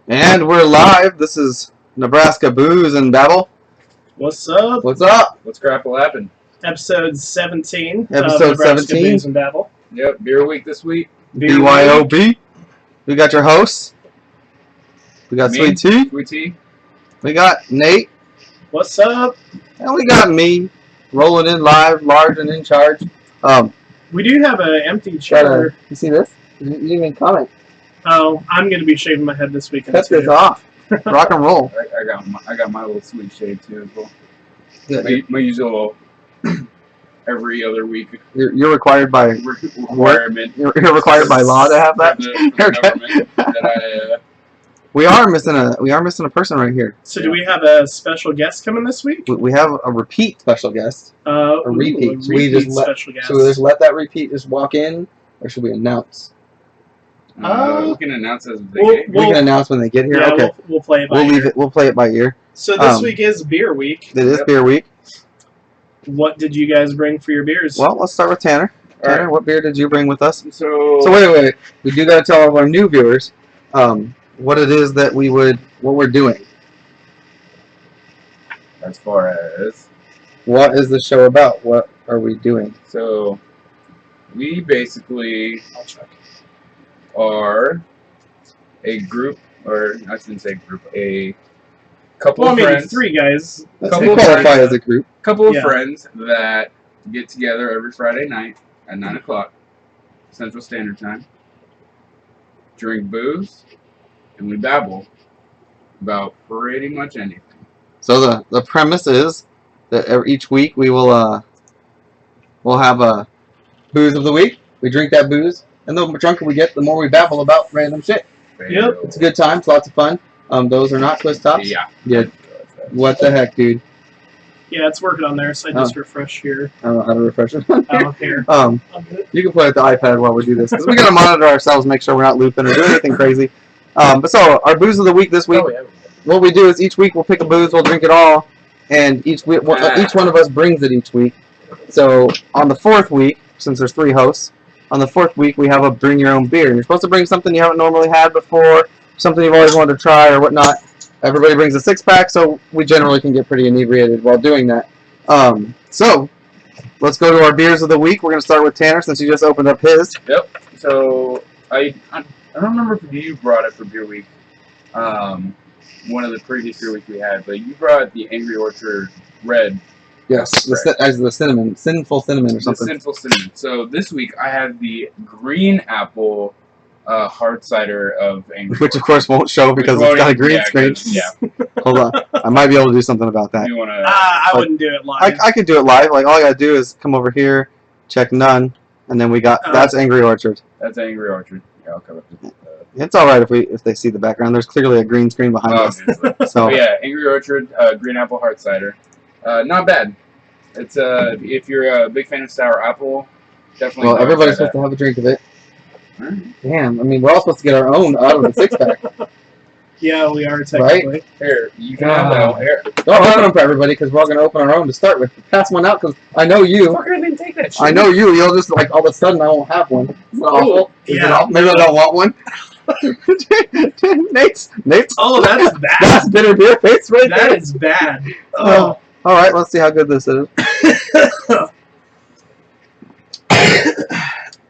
And we're live. This is Nebraska Booze and Babel. What's up? What's up? What's crap will happen? Episode 17 Episode of Nebraska 17. Booze and Babel. Yep, beer week this week. Beer BYOB. We got your hosts. We got Me, Sweet Tea. Sweet Tea. We got Nate. What's up? And we got me. Rolling in live, large and in charge. We do have an empty chair. You see this? You didn't even comment. Oh, I'm going to be shaving my head this weekend. Cut this off. Rock and roll. I got my little sweet shade too as well. Yeah, My usual every other week you're required by requirement. You're required by law to have that. from the government that We are missing a person right here. So do we have a special guest coming this week? We have a repeat special guest. A repeat. So we just special guest. Should we just let that repeat just walk in, or should we announce? we can announce as they get. We can announce when they get here. Yeah, Okay. we'll play it by We'll ear. leave it. We'll play it by ear. So this week is beer week. It is Yep. beer week. What did you guys bring for your beers? Well, let's start with Tanner. All Tanner, right. what beer did you bring with us? So Wait. We do got to tell all of our new viewers what it is that what we're doing. as far as What is the show about? What are we doing? so we basically I'll check. are a group, or I shouldn't say group, a couple Well, I of mean, friends. three guys. Let's Couple of qualify friends. as a group. Couple of Yeah. friends that get together every Friday night at 9 o'clock Central Standard Time, drink booze, and we babble about pretty much anything. So the premise is that each week we'll have a booze of the week. We drink that booze, and the drunker we get, the more we babble about random shit. Yep. It's a good time. It's lots of fun. Those are not twist tops. Yeah. Good. What the heck, dude? Yeah, it's working on there, so I just refresh here. I don't know how to refresh it. Here. You can play with the iPad while we do this, because we gotta monitor ourselves, make sure we're not looping or doing anything crazy. But so our booze of the week this week. Oh, yeah. What we do is each week we'll pick a booze, we'll drink it all, and each one of us brings it each week. So on the fourth week, since there's 3 hosts, on the fourth week we have a bring your own beer. And you're supposed to bring something you haven't normally had before, something you've always wanted to try or whatnot. Everybody brings a 6-pack, so we generally can get pretty inebriated while doing that. So let's go to our beers of the week. We're gonna start with Tanner since you just opened up his. Yep. So I don't remember if you brought it for beer week. One of the previous beer weeks we had, but you brought the Angry Orchard Red. Yes, as the cinnamon, sinful cinnamon or something. The Sinful Cinnamon. So this week I had the green apple hard cider of Angry Which of Orchard. course won't show because it's got a green screen. Yeah. Hold on, I might be able to do something about that. You wanna? I wouldn't do it live. I could do it live. Like all I gotta do is come over here, check none, and then we got that's Angry Orchard. That's Angry Orchard. Yeah, I'll cover it. It's all right if they see the background. There's clearly a green screen behind us. Obviously. So But yeah, Angry Orchard green apple hard cider. Not bad. It's if you're a big fan of sour apple, definitely. well, go everybody's try supposed to have a drink of it. that. Alright. Damn, I mean we're all supposed to get our own out of the 6-pack. Yeah, we are technically. Here, you can have that. Here. Don't open them for everybody because we're all gonna open our own to start with. Pass one out because I know you. Fucker, I didn't take that shit. I know you. You'll just like all of a sudden I won't have one. Is it awful? Is it Yeah. awful? Maybe I don't want one. Nate's. Oh, that's bad. That's bitter beer face right there. That is bad. Oh. All right, let's see how good this is.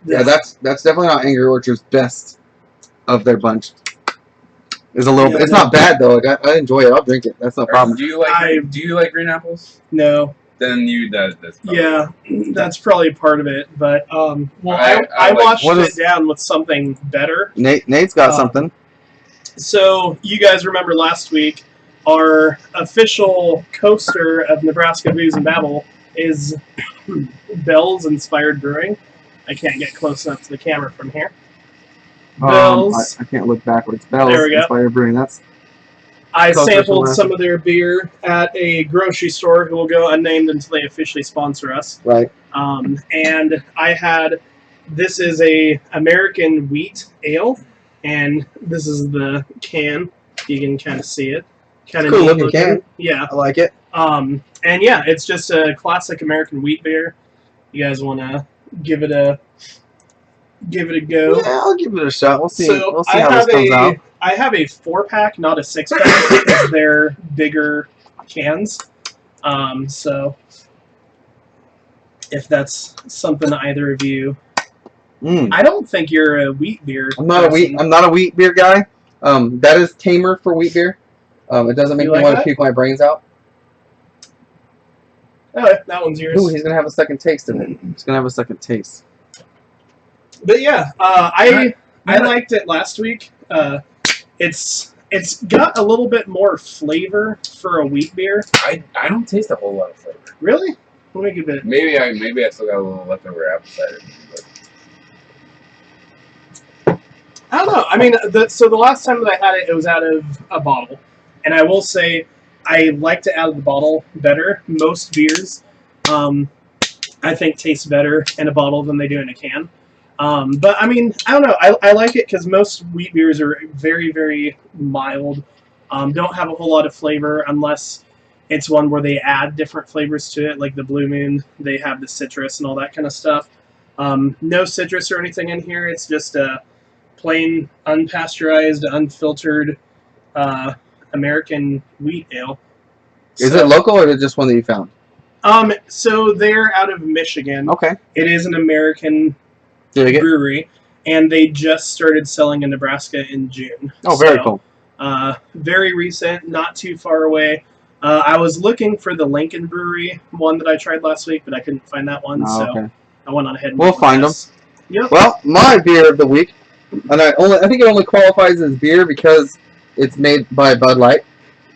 Yeah, that's definitely not Angry Orchard's best of their bunch. It's a little. Yeah, It's no. not bad though. Like, I enjoy it. I'll drink it. That's no problem. Do you like green apples? No. Then that's probably- Yeah, that's probably part of it. But well, I I like- washed What it is- down with something better. Nate's got something. So you guys remember last week, our official coaster of Nebraska Booze and Babel is Bell's Inspired Brewing. I can't get close enough to the camera from here. Bell's. I can't look backwards. Bell's There we go. Inspired Brewing. That's I Coaster sampled from some of their beer at a grocery store who will go unnamed until they officially sponsor us. right. And I had, this is a American wheat ale, and this is the can. You can kind of see it. Kind of Cool looking can. Yeah. I like it. And yeah, it's just a classic American wheat beer. You guys want to give it a go? Yeah, I'll give it a shot. We'll see. So We'll see I how have this comes out. I have a 4-pack, not a 6-pack, because they're bigger cans. So if that's something either of you, I don't think you're a wheat beer. I'm not a wheat beer guy. That is tamer for wheat beer. It doesn't make me want to puke my brains out. Oh, that one's yours. Ooh, he's gonna have a second taste of it. He's gonna have a second taste. But yeah, I liked it last week. It's got a little bit more flavor for a wheat beer. I don't taste a whole lot of flavor. Really? Let me give it. Maybe I still got a little leftover apple cider. But I don't know. I mean, so the last time that I had it, it was out of a bottle, and I will say I like it out of the bottle better. Most beers, I think, taste better in a bottle than they do in a can. But I mean, I don't know. I like it because most wheat beers are very, very mild. Don't have a whole lot of flavor unless it's one where they add different flavors to it, like the Blue Moon. They have the citrus and all that kind of stuff. No citrus or anything in here. It's just a plain, unpasteurized, unfiltered American wheat ale. Is it local or is it just one that you found? So they're out of Michigan. Okay. It is an American brewery, and they just started selling in Nebraska in June. Oh, very cool. Very recent, not too far away. I was looking for the Lincoln Brewery one that I tried last week, but I couldn't find that one, so I went on ahead and we'll find them. Yep. Well, my beer of the week, and I think it only qualifies as beer because it's made by Bud Light.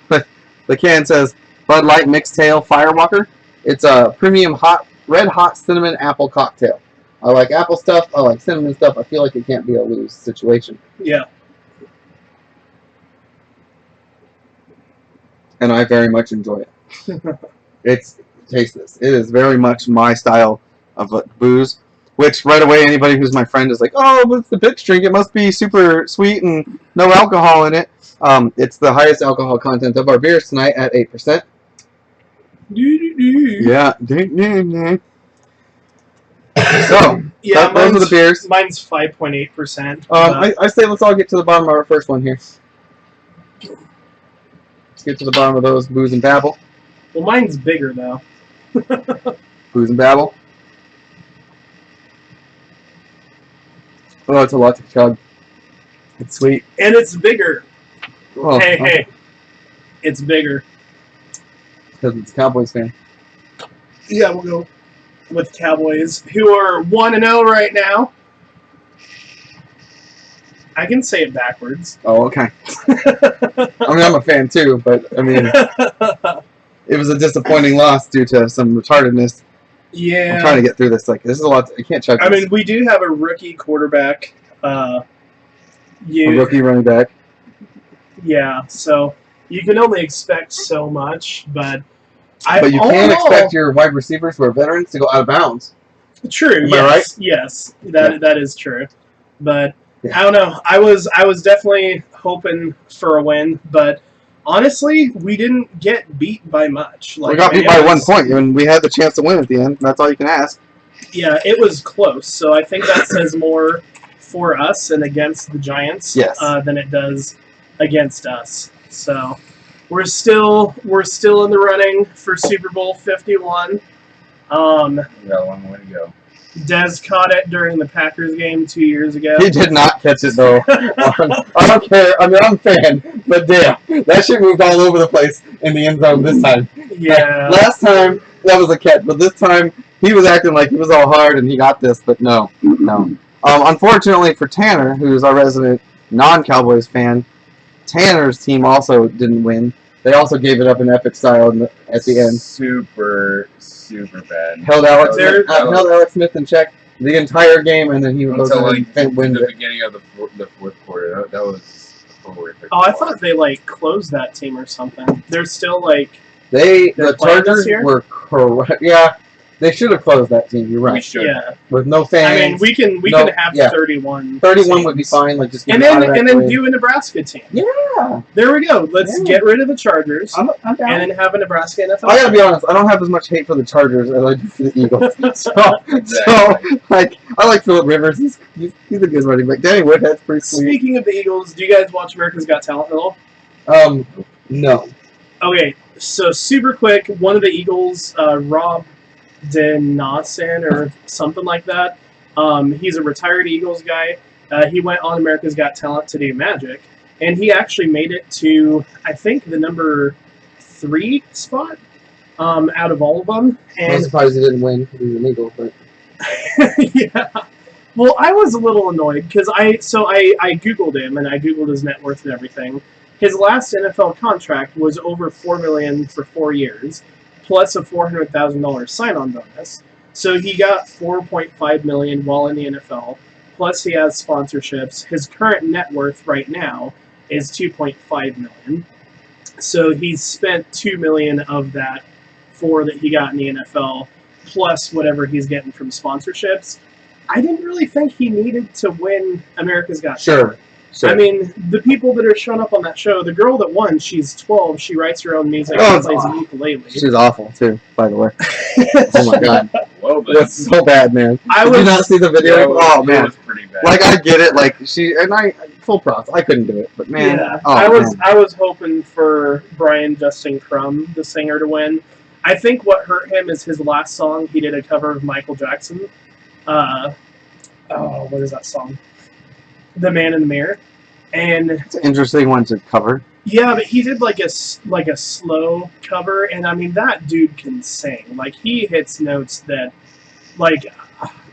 The can says Bud Light Mixx Tail Firewalker. It's a premium red hot cinnamon apple cocktail. I like apple stuff. I like cinnamon stuff. I feel like it can't be a lose situation. Yeah. And I very much enjoy it. It's tasteless. It is very much my style of booze. Which right away, anybody who's my friend is like, "Oh, but it's the bitch drink. It must be super sweet and no alcohol in it." It's the highest alcohol content of our beers tonight at 8%. Yeah. So, yeah, those are the beers. Mine's 5.8%. I say let's all get to the bottom of our first one here. Let's get to the bottom of those Booze and Babel. Well, mine's bigger, though. Booze and Babel. Oh, it's a lot to chug. It's sweet. And it's bigger. Oh, hey. It's bigger. Because it's a Cowboys fan. Yeah, we'll go with Cowboys, who are 1-0 right now. I can say it backwards. Oh, okay. I mean, I'm a fan too, but I mean, it was a disappointing loss due to some retardedness. Yeah. I'm trying to get through this. Like, this is a lot. I can't check. I mean, we do have a rookie quarterback. A rookie running back. Yeah, so you can only expect so much, but you can't expect your wide receivers who are veterans to go out of bounds. True. Am I right? Yes, that is true. But I don't know. I was definitely hoping for a win, but honestly, we didn't get beat by much. Like, we got beat by 1 point, and we had the chance to win at the end. That's all you can ask. Yeah, it was close. So I think that says more for us and against the Giants than it does against us. So we're still in the running for Super Bowl 51. We got a long way to go. Dez caught it during the Packers game 2 years ago. He did not catch it, though. I don't care. I mean, I'm a fan, but damn, that shit moved all over the place in the end zone this time. Yeah. Last time, that was a catch, but this time, he was acting like he was all hard and he got this, but no. Unfortunately for Tanner, who's our resident non-Cowboys fan, Tanner's team also didn't win. They also gave it up in epic style at the end. Super bad. Held Alex Smith in check the entire game, and then he was the beginning of the fourth quarter. That was horrific. Oh, I thought they closed that team or something. They're still the Chargers were correct. Yeah, they should have closed that team. You're right. We should. Yeah. With no fans. I mean, we can have 31. 31 would be fine. Like, just and then do a Nebraska team. Yeah. There we go. Let's get rid of the Chargers I'm down. and then have a Nebraska NFL. I gotta be honest. I don't have as much hate for the Chargers as I do for the Eagles. So I like Phillip Rivers. He's a good running back. Danny Woodhead's pretty sweet. Speaking of the Eagles, do you guys watch America's Got Talent at all? No. Okay, so super quick, one of the Eagles, Rob Denasan or something like that. He's a retired Eagles guy. He went on America's Got Talent to do magic, and he actually made it to, I think, the number 3 spot out of all of them. And I'm surprised he didn't win because he's an Eagle, but yeah. Well, I was a little annoyed because I Googled him and I Googled his net worth and everything. His last NFL contract was over $4 million for 4 years, plus a $400,000 sign-on bonus. So he got $4.5 million while in the NFL. Plus he has sponsorships. His current net worth right now is $2.5 million. So he's spent $2 million of that that he got in the NFL, plus whatever he's getting from sponsorships. I didn't really think he needed to win America's Got Talent. Sure. I mean, the people that are showing up on that show, the girl that won, she's 12. She writes her own music and plays an ukulele. She's awful too, by the way. Oh my god, Well, that's so bad, man. Did you not see the video? Yeah, Oh it man, was pretty bad. like I get it. Like I full props. I couldn't do it, but man, Yeah, oh, I was hoping for Brian Justin Crumb, the singer, to win. I think what hurt him is his last song. He did a cover of Michael Jackson. What is that song? The Man in the Mirror. And it's an interesting one to cover. yeah, but he did like a slow cover, and I mean that dude can sing. Like he hits notes that, like,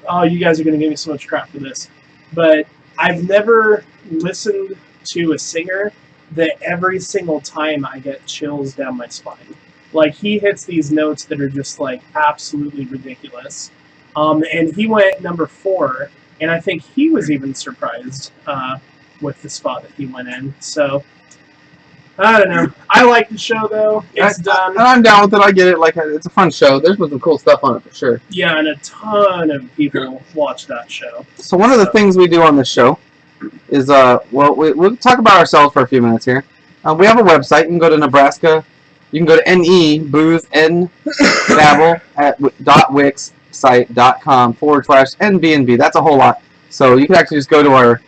oh, you guys are gonna give me so much crap for this, but I've never listened to a singer that every single time I get chills down my spine. Like he hits these notes that are just like absolutely ridiculous. And he went number 4, and I think he was even surprised with the spot that he went in. So I don't know. I like the show though. It's done. And I'm down with it. I get it. Like it's a fun show. There's been some cool stuff on it for sure. Yeah, and a ton of people watch that show. So one of the things we do on this show is we'll talk about ourselves for a few minutes here. We have a website. You can go to Nebraska. You can go to Babel at .wixsite.com/NBNB. That's a whole lot. So you can actually just go to our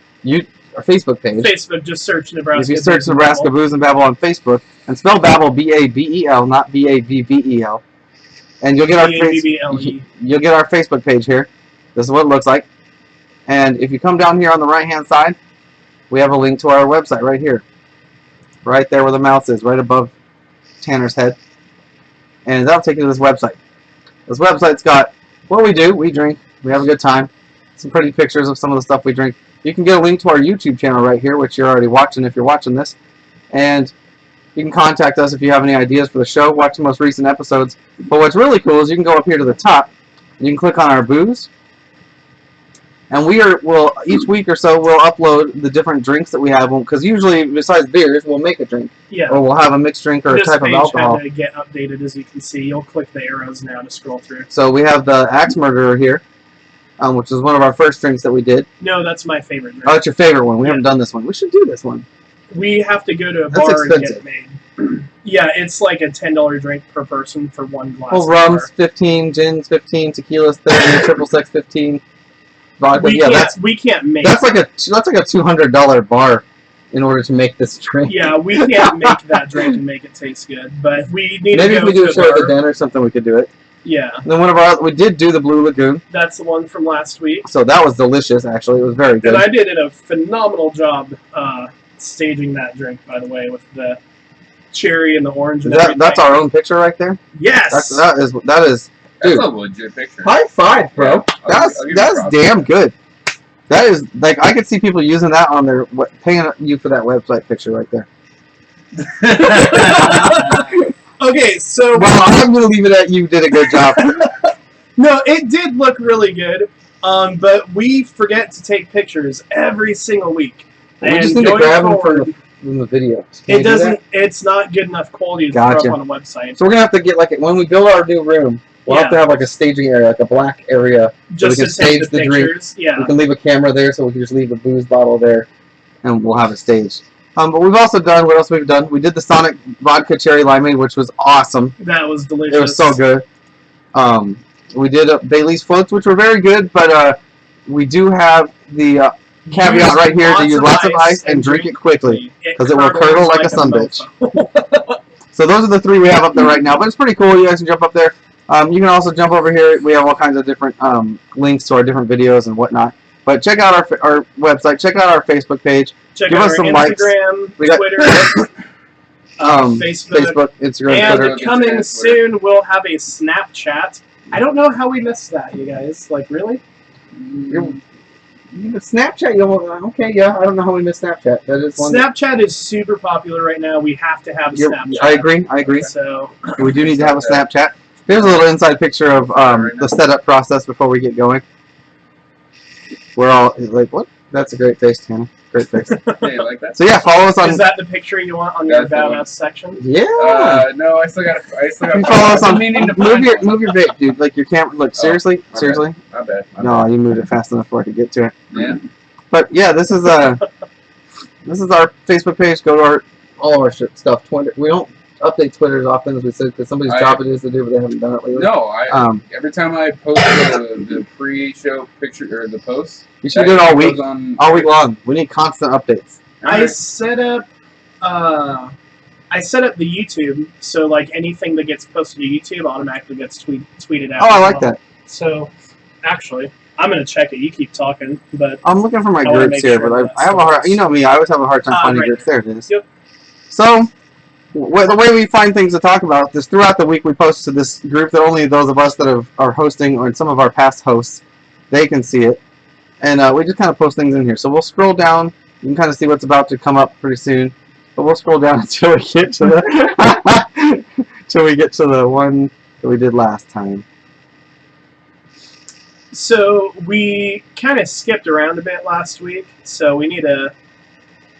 Facebook page. Facebook, just search Nebraska. If you search Nebraska Booze and Babel on Facebook and spell Babel Babel, not Babel, and you'll get our you'll get our Facebook page here. This is what it looks like. And if you come down here on the right-hand side, we have a link to our website right here, right there where the mouse is, right above Tanner's head, and that'll take you to this website. This website's got what we do. We drink. We have a good time. Some pretty pictures of some of the stuff we drink. You can get a link to our YouTube channel right here, which you're already watching if you're watching this. And you can contact us if you have any ideas for the show. Watch the most recent episodes. But what's really cool is you can go up here to the top. And you can click on our booze. And we'll each week or so we'll upload the different drinks that we have. Because usually, besides beers, we'll make a drink. Yeah. Or we'll have a mixed drink or a type of alcohol. This page had to get updated, as you can see. You'll click the arrows now to scroll through. So we have the Axe Murderer here, which is one of our first drinks that we did. No, that's my favorite drink. Oh, that's your favorite one. We haven't done this one. We should do this one. We have to go to a That's bar expensive. and get it made. Yeah, it's like a $10 drink per person for one glass. Well, of rums bar. 15, gins 15, tequilas 30, triple sec 15, vodka. We can't make. That's like a $200 bar in order to make this drink. Yeah, we can't make that drink and make it taste good, but we need Maybe to if go we do to a show at the den or something, we could do it. Yeah, And then we did do the Blue Lagoon, that's the one from last week. so that was delicious. Actually, it was very good. And I did a phenomenal job staging that drink, by the way, with the cherry and the orange and everything. That's our own picture right there. Yes. That is. That's Dude, a legit picture. high five, bro. Yeah, I'll give you That's props. damn good. That is like I could see people using that on their paying you for that website picture right there. Okay, so Well, I'm gonna leave it at you. Did a good job. no, it did look really good. But we forget to take pictures every single week. We just need to going grab them forward, from the video. It doesn't. It's not good enough quality to Gotcha. throw up on a website. So we're gonna have to get when we build our new room, we'll have to have like a staging area, like a black area. Just we to can take stage the the drink. pictures. Yeah. We can leave a camera there, so we can just leave the booze bottle there, and we'll have it staged. But we've also done what else we've done. We did the Sonic Vodka Cherry Limeade, which was awesome. That was delicious. It was so good. We did Bailey's floats, which were very good, but we do have the caveat right here to use lots of ice and drink it quickly, because it will curdle like a sunbitch. So those are the 3 we have up there right now, but it's pretty cool. You guys can jump up there. You can also jump over here. We have all kinds of different links to our different videos and whatnot. But check out our website. Check out our Facebook page. Check Give out us some our likes. Instagram, We got Twitter, Facebook, Instagram, and Twitter. coming soon, we'll have a Snapchat. I don't know how we missed that, you guys. Like, really? Snapchat, okay, yeah. I don't know how we missed Snapchat. That is one. Snapchat is super popular right now. We have to have a Snapchat. I agree. So We do need to have a Snapchat. Here's a little inside picture of the setup process before we get going. We're all like, what? That's a great face, Tanner. Great face. Yeah, you like that? So yeah, follow us on. is that the picture you want on your About Us section? Yeah. No, I still got. You follow us on. meaning to Move your vape, dude. Like your camera. Look, seriously. My bad. No, you moved it fast enough for I could get to it. Yeah. But yeah, this is our Facebook page. Go to all of our stuff. Twitter. We don't update Twitter as often as we said because somebody's job it is to do, but they haven't done it lately. No, every time I post the pre-show picture or the post, you should do it all week, all week long. We need constant updates. I set up the YouTube, so like anything that gets posted to YouTube automatically gets tweeted out. Oh, I like that. So, actually, I'm gonna check it. You keep talking, but I'm looking for my I wanna groups make here, sure but I have a hard. You know me, I always have a hard time finding right groups. There it is. Yep. So, the way we find things to talk about is throughout the week we post to this group that only those of us that are hosting or some of our past hosts, they can see it. And we just kind of post things in here. So we'll scroll down. You can kind of see what's about to come up pretty soon. But we'll scroll down until we get to the one that we did last time. So we kind of skipped around a bit last week, so we need to.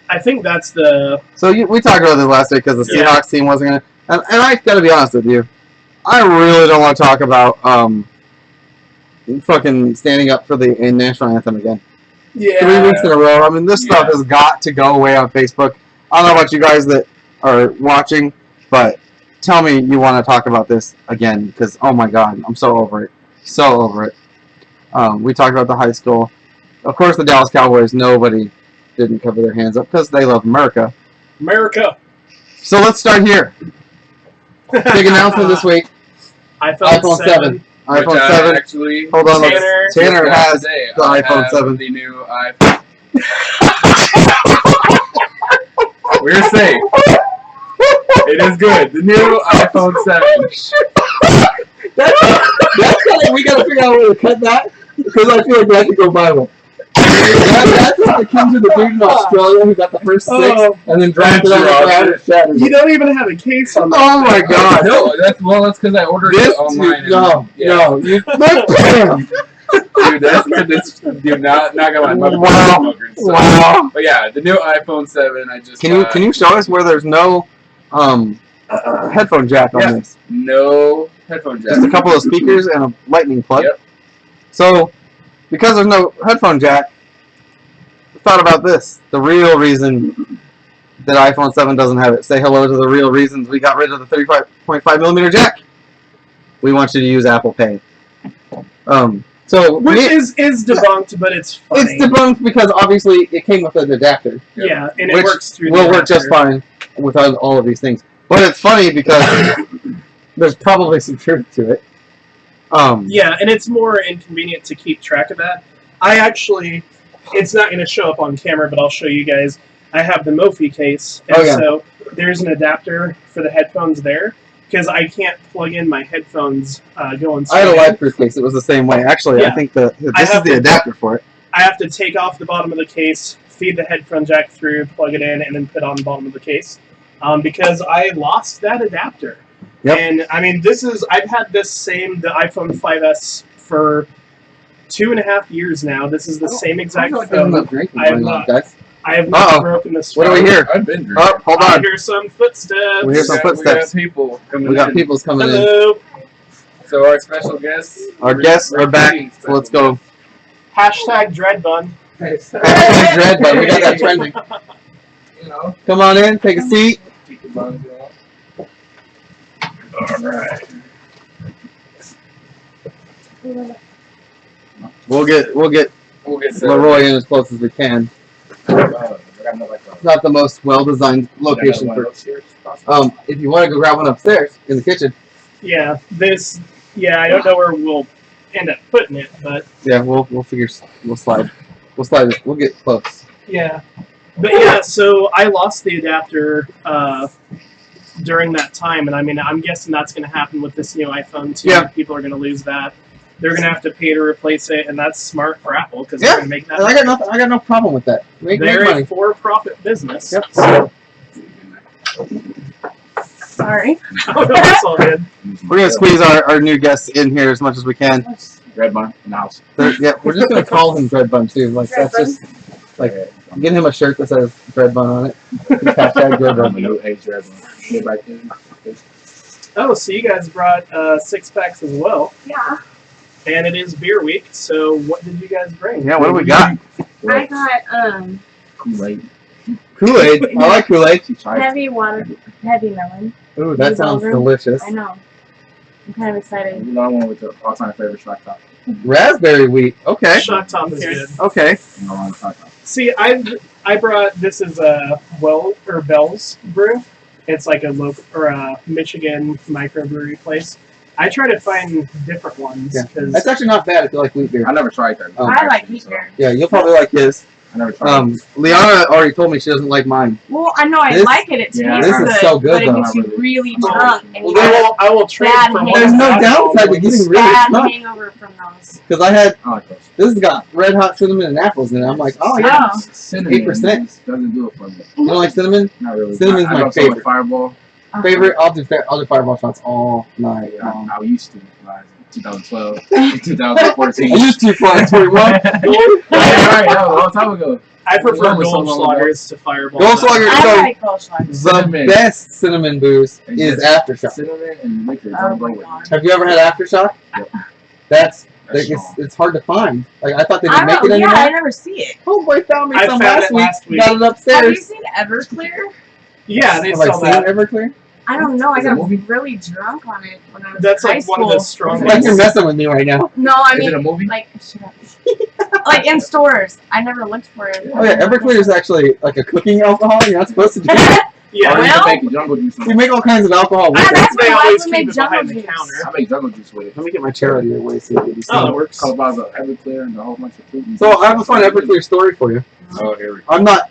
I think that's the. So we talked about this last week because the Seahawks team wasn't gonna. And I got to be honest with you, I really don't want to talk about fucking standing up for the national anthem again. Yeah. 3 weeks in a row. I mean, this stuff has got to go away on Facebook. I don't know about you guys that are watching, but tell me you want to talk about this again because oh my god, I'm so over it. So over it. We talked about the high school. Of course, the Dallas Cowboys. Nobody didn't cover their hands up because they love America. America. So let's start here. Big announcement this week. iPhone 7. iPhone 7. Actually, Hold on. Tanner has the iPhone 7. The new iPhone. We're safe. It is good. The new iPhone 7. That's kind of, we gotta figure out a way to cut that because I feel like we have to go viral. That's like the kids of the dude in Australia who got the first 6 and then dropped it on the ground and shattered. You don't even have a case on that. Oh my god! No, that's because I ordered it online. No, Dude, that's dude. Not gonna lie. Wow. Wow. But yeah, the new iPhone 7. I just can you show us where there's no headphone jack on this? No headphone jack. Just a couple of speakers and a lightning plug. Yep. So, because there's no headphone jack, I thought about this. The real reason that iPhone 7 doesn't have it. Say hello to the real reasons we got rid of the 35.5mm jack. We want you to use Apple Pay. Which is debunked, but it's funny. It's debunked because obviously it came with an adapter. Yeah, and it works through will work just fine without all of these things. But it's funny because there's probably some truth to it. Yeah, and it's more inconvenient to keep track of that. I actually, it's not going to show up on camera, but I'll show you guys. I have the Mophie case, and so there's an adapter for the headphones there, because I can't plug in my headphones going straight. I had a life-proof case. It was the same way. Actually, I think this is the adapter for it. I have to take off the bottom of the case, feed the headphone jack through, plug it in, and then put on the bottom of the case, because I lost that adapter. Yep. And I mean, I've had the iPhone 5S for 2.5 years now. This is the same exact phone. I have not broken this phone. What do we hear? I've been drinking. Oh, hold on. I hear some footsteps. We hear some footsteps. We got we got people coming Hello. in. So our special guests. Our guests are back. So let's go. Hashtag Dreadbun. Hashtag Dreadbun. We got that trending. You know. Come on in. Take a seat. Keep the buns out. All right. We'll get We'll get LaRoy in as close as we can. It's not the most well-designed location for. If you want to go grab one upstairs in the kitchen. Yeah, I don't know where we'll end up putting it, but yeah, we'll figure. We'll slide this. We'll get close. Yeah, but yeah. So I lost the adapter during that time, and I mean, I'm guessing that's going to happen with this new iPhone too. Yeah. People are going to lose that. They're going to have to pay to replace it, and that's smart for Apple because they're going to make that. I got no problem with that. Make They're money. a for-profit business. Yep. So. Sorry. Oh, no, that's all good. We're gonna squeeze our new guests in here as much as we can. Red Bun in the house. Yeah, we're just gonna call him Bread Bun too. Like Bread that's just like get him a shirt that says Bread Bun on it. Hashtag Bread Bun. Red Bun. Oh, so you guys brought 6-packs as well, Yeah. and it is beer week. So what did you guys bring? Yeah, what do we got? I got Kool-Aid. Kool-Aid. I like Kool-Aid. heavy melon. Ooh, that sounds delicious. I know. I'm kind of excited. You know, I went with the all-time favorite shock top. Raspberry wheat. Okay. Shock Top is good. Okay. You know, on shock top. See, I brought this is a Bell's brew. It's like a local or a Michigan microbrewery place. I try to find different ones Yeah. because That's actually not bad if you like wheat beer. I never tried that. Oh. I like wheat beer. Yeah, you'll probably like his. I never tried it. Liana already told me she doesn't like mine. Well, I know I This- like it. It tastes Yeah, this good, is so good, but it though. makes you really drunk. And Well, you I will trade bad for one. There's of no the alcohol downside to ones. getting really bad drunk. hangover from those. Because I had I like those. this has got red hot cinnamon and apples in it. I'm like, oh yeah. Oh. Cinnamon 8%. doesn't do it for me. You don't like cinnamon? Not really. Cinnamon's I my love some with favorite. Fireball. Favorite? I'll do Fireball shots all night long. I used to. Like, 2012, 2014. I used to for 21. Right, that was a long time ago. I prefer That was so Goldschlagers to Fireball. Goldschlager. I So like Goldschlager. the Cinnamon. best cinnamon booze And is just Aftershock. Cinnamon and liquor. Oh Don't go my with it. god. Have you ever had Aftershock? Yep. That's That's like, strong. it's hard to find. Like I thought they I didn't make don't, it yeah, anymore. I never see it. Homeboy found me I some found last it week. last week. Got it Have you upstairs. seen Everclear? Yeah, they Have I sell seen that. Everclear? I don't know. I Is it a got movie? really drunk on it when I was That's in high like one of the school. It's like you're strongest. messing with me right now. No, I Is mean, it a movie? like, shut up. Like in stores. I never looked for it. Oh yeah, Everclear is actually like a cooking alcohol. You're not supposed to drink it. Yeah, Or you Well- can make jungle juice. We make all kinds of alcohol with Yeah, it. that's they why always we keep make it behind jungle the juice. counter. I make jungle juice with it. Let me get my chair out of your way so you can see. Oh, it works. Couple bottles of Everclear and a whole bunch of fruit. So I have a fun Everclear story for you. Oh, here we go.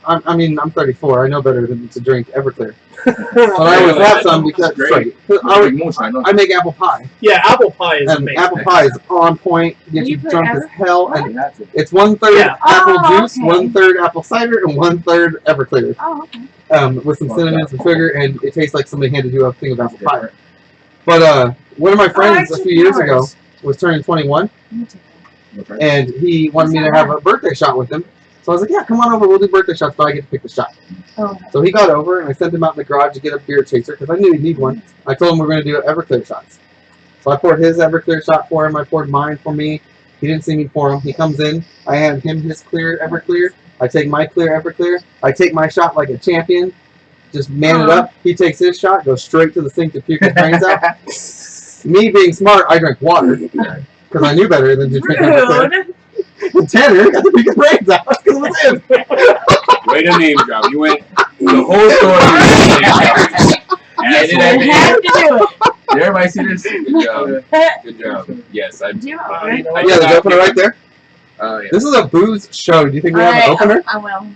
I'm 34. I know better than to drink Everclear. But I always have some because Great. sorry, Big moonshine, don't I make apple pie, Yeah, apple pie is and amazing. apple pie is on point. Gets you You put drunk as hell, you? and You have to. it's 1/3 Yeah. apple Oh, juice, okay. 1/3 apple cider, and 1/3 Everclear. Oh, okay. With some cinnamon, some sugar, and it tastes like somebody handed you a thing of apple pie. But one of my friends a few years ago was turning 21, Okay. and he wanted me to have a birthday shot with him. So I was like, yeah, come on over, we'll do birthday shots, but I get to pick the shot. Oh, So he got over, and I sent him out in the garage to get a beer chaser, because I knew he'd need one. I told him we were going to do Everclear shots. So I poured his Everclear shot for him, I poured mine for me. He didn't see me pour him. He comes in, I hand him his clear Everclear. I take my clear Everclear. I take my shot like a champion, just man it up. He takes his shot, goes straight to the sink to puke his brains out. Me being smart, I drank water, because I knew better than to drink Everclear. rude. And Tanner got to puke his brains out, because it was him. Way to name drop. You went the whole story. I Asshole. have to do it. Did everybody see this? Good job. Good job. Yes, I. Do you Uh, want you know Oh, what? yeah, there's an opener right there. Oh yeah. This is a booze show. Do you think we have an opener? I will.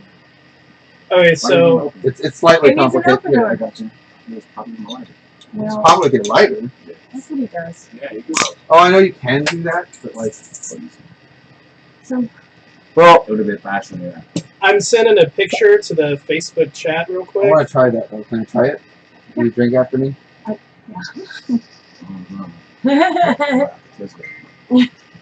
Okay, so It's slightly It needs an complicated. opener. I got you. It's probably my life. It's Well, probably get lighter. that's what he does. Yeah, you can. Oh, I know you can do that, but like, So, well, It would have been faster than that. I'm sending a picture to the Facebook chat real I quick. want to try that though. Can I try it? Can you drink after me?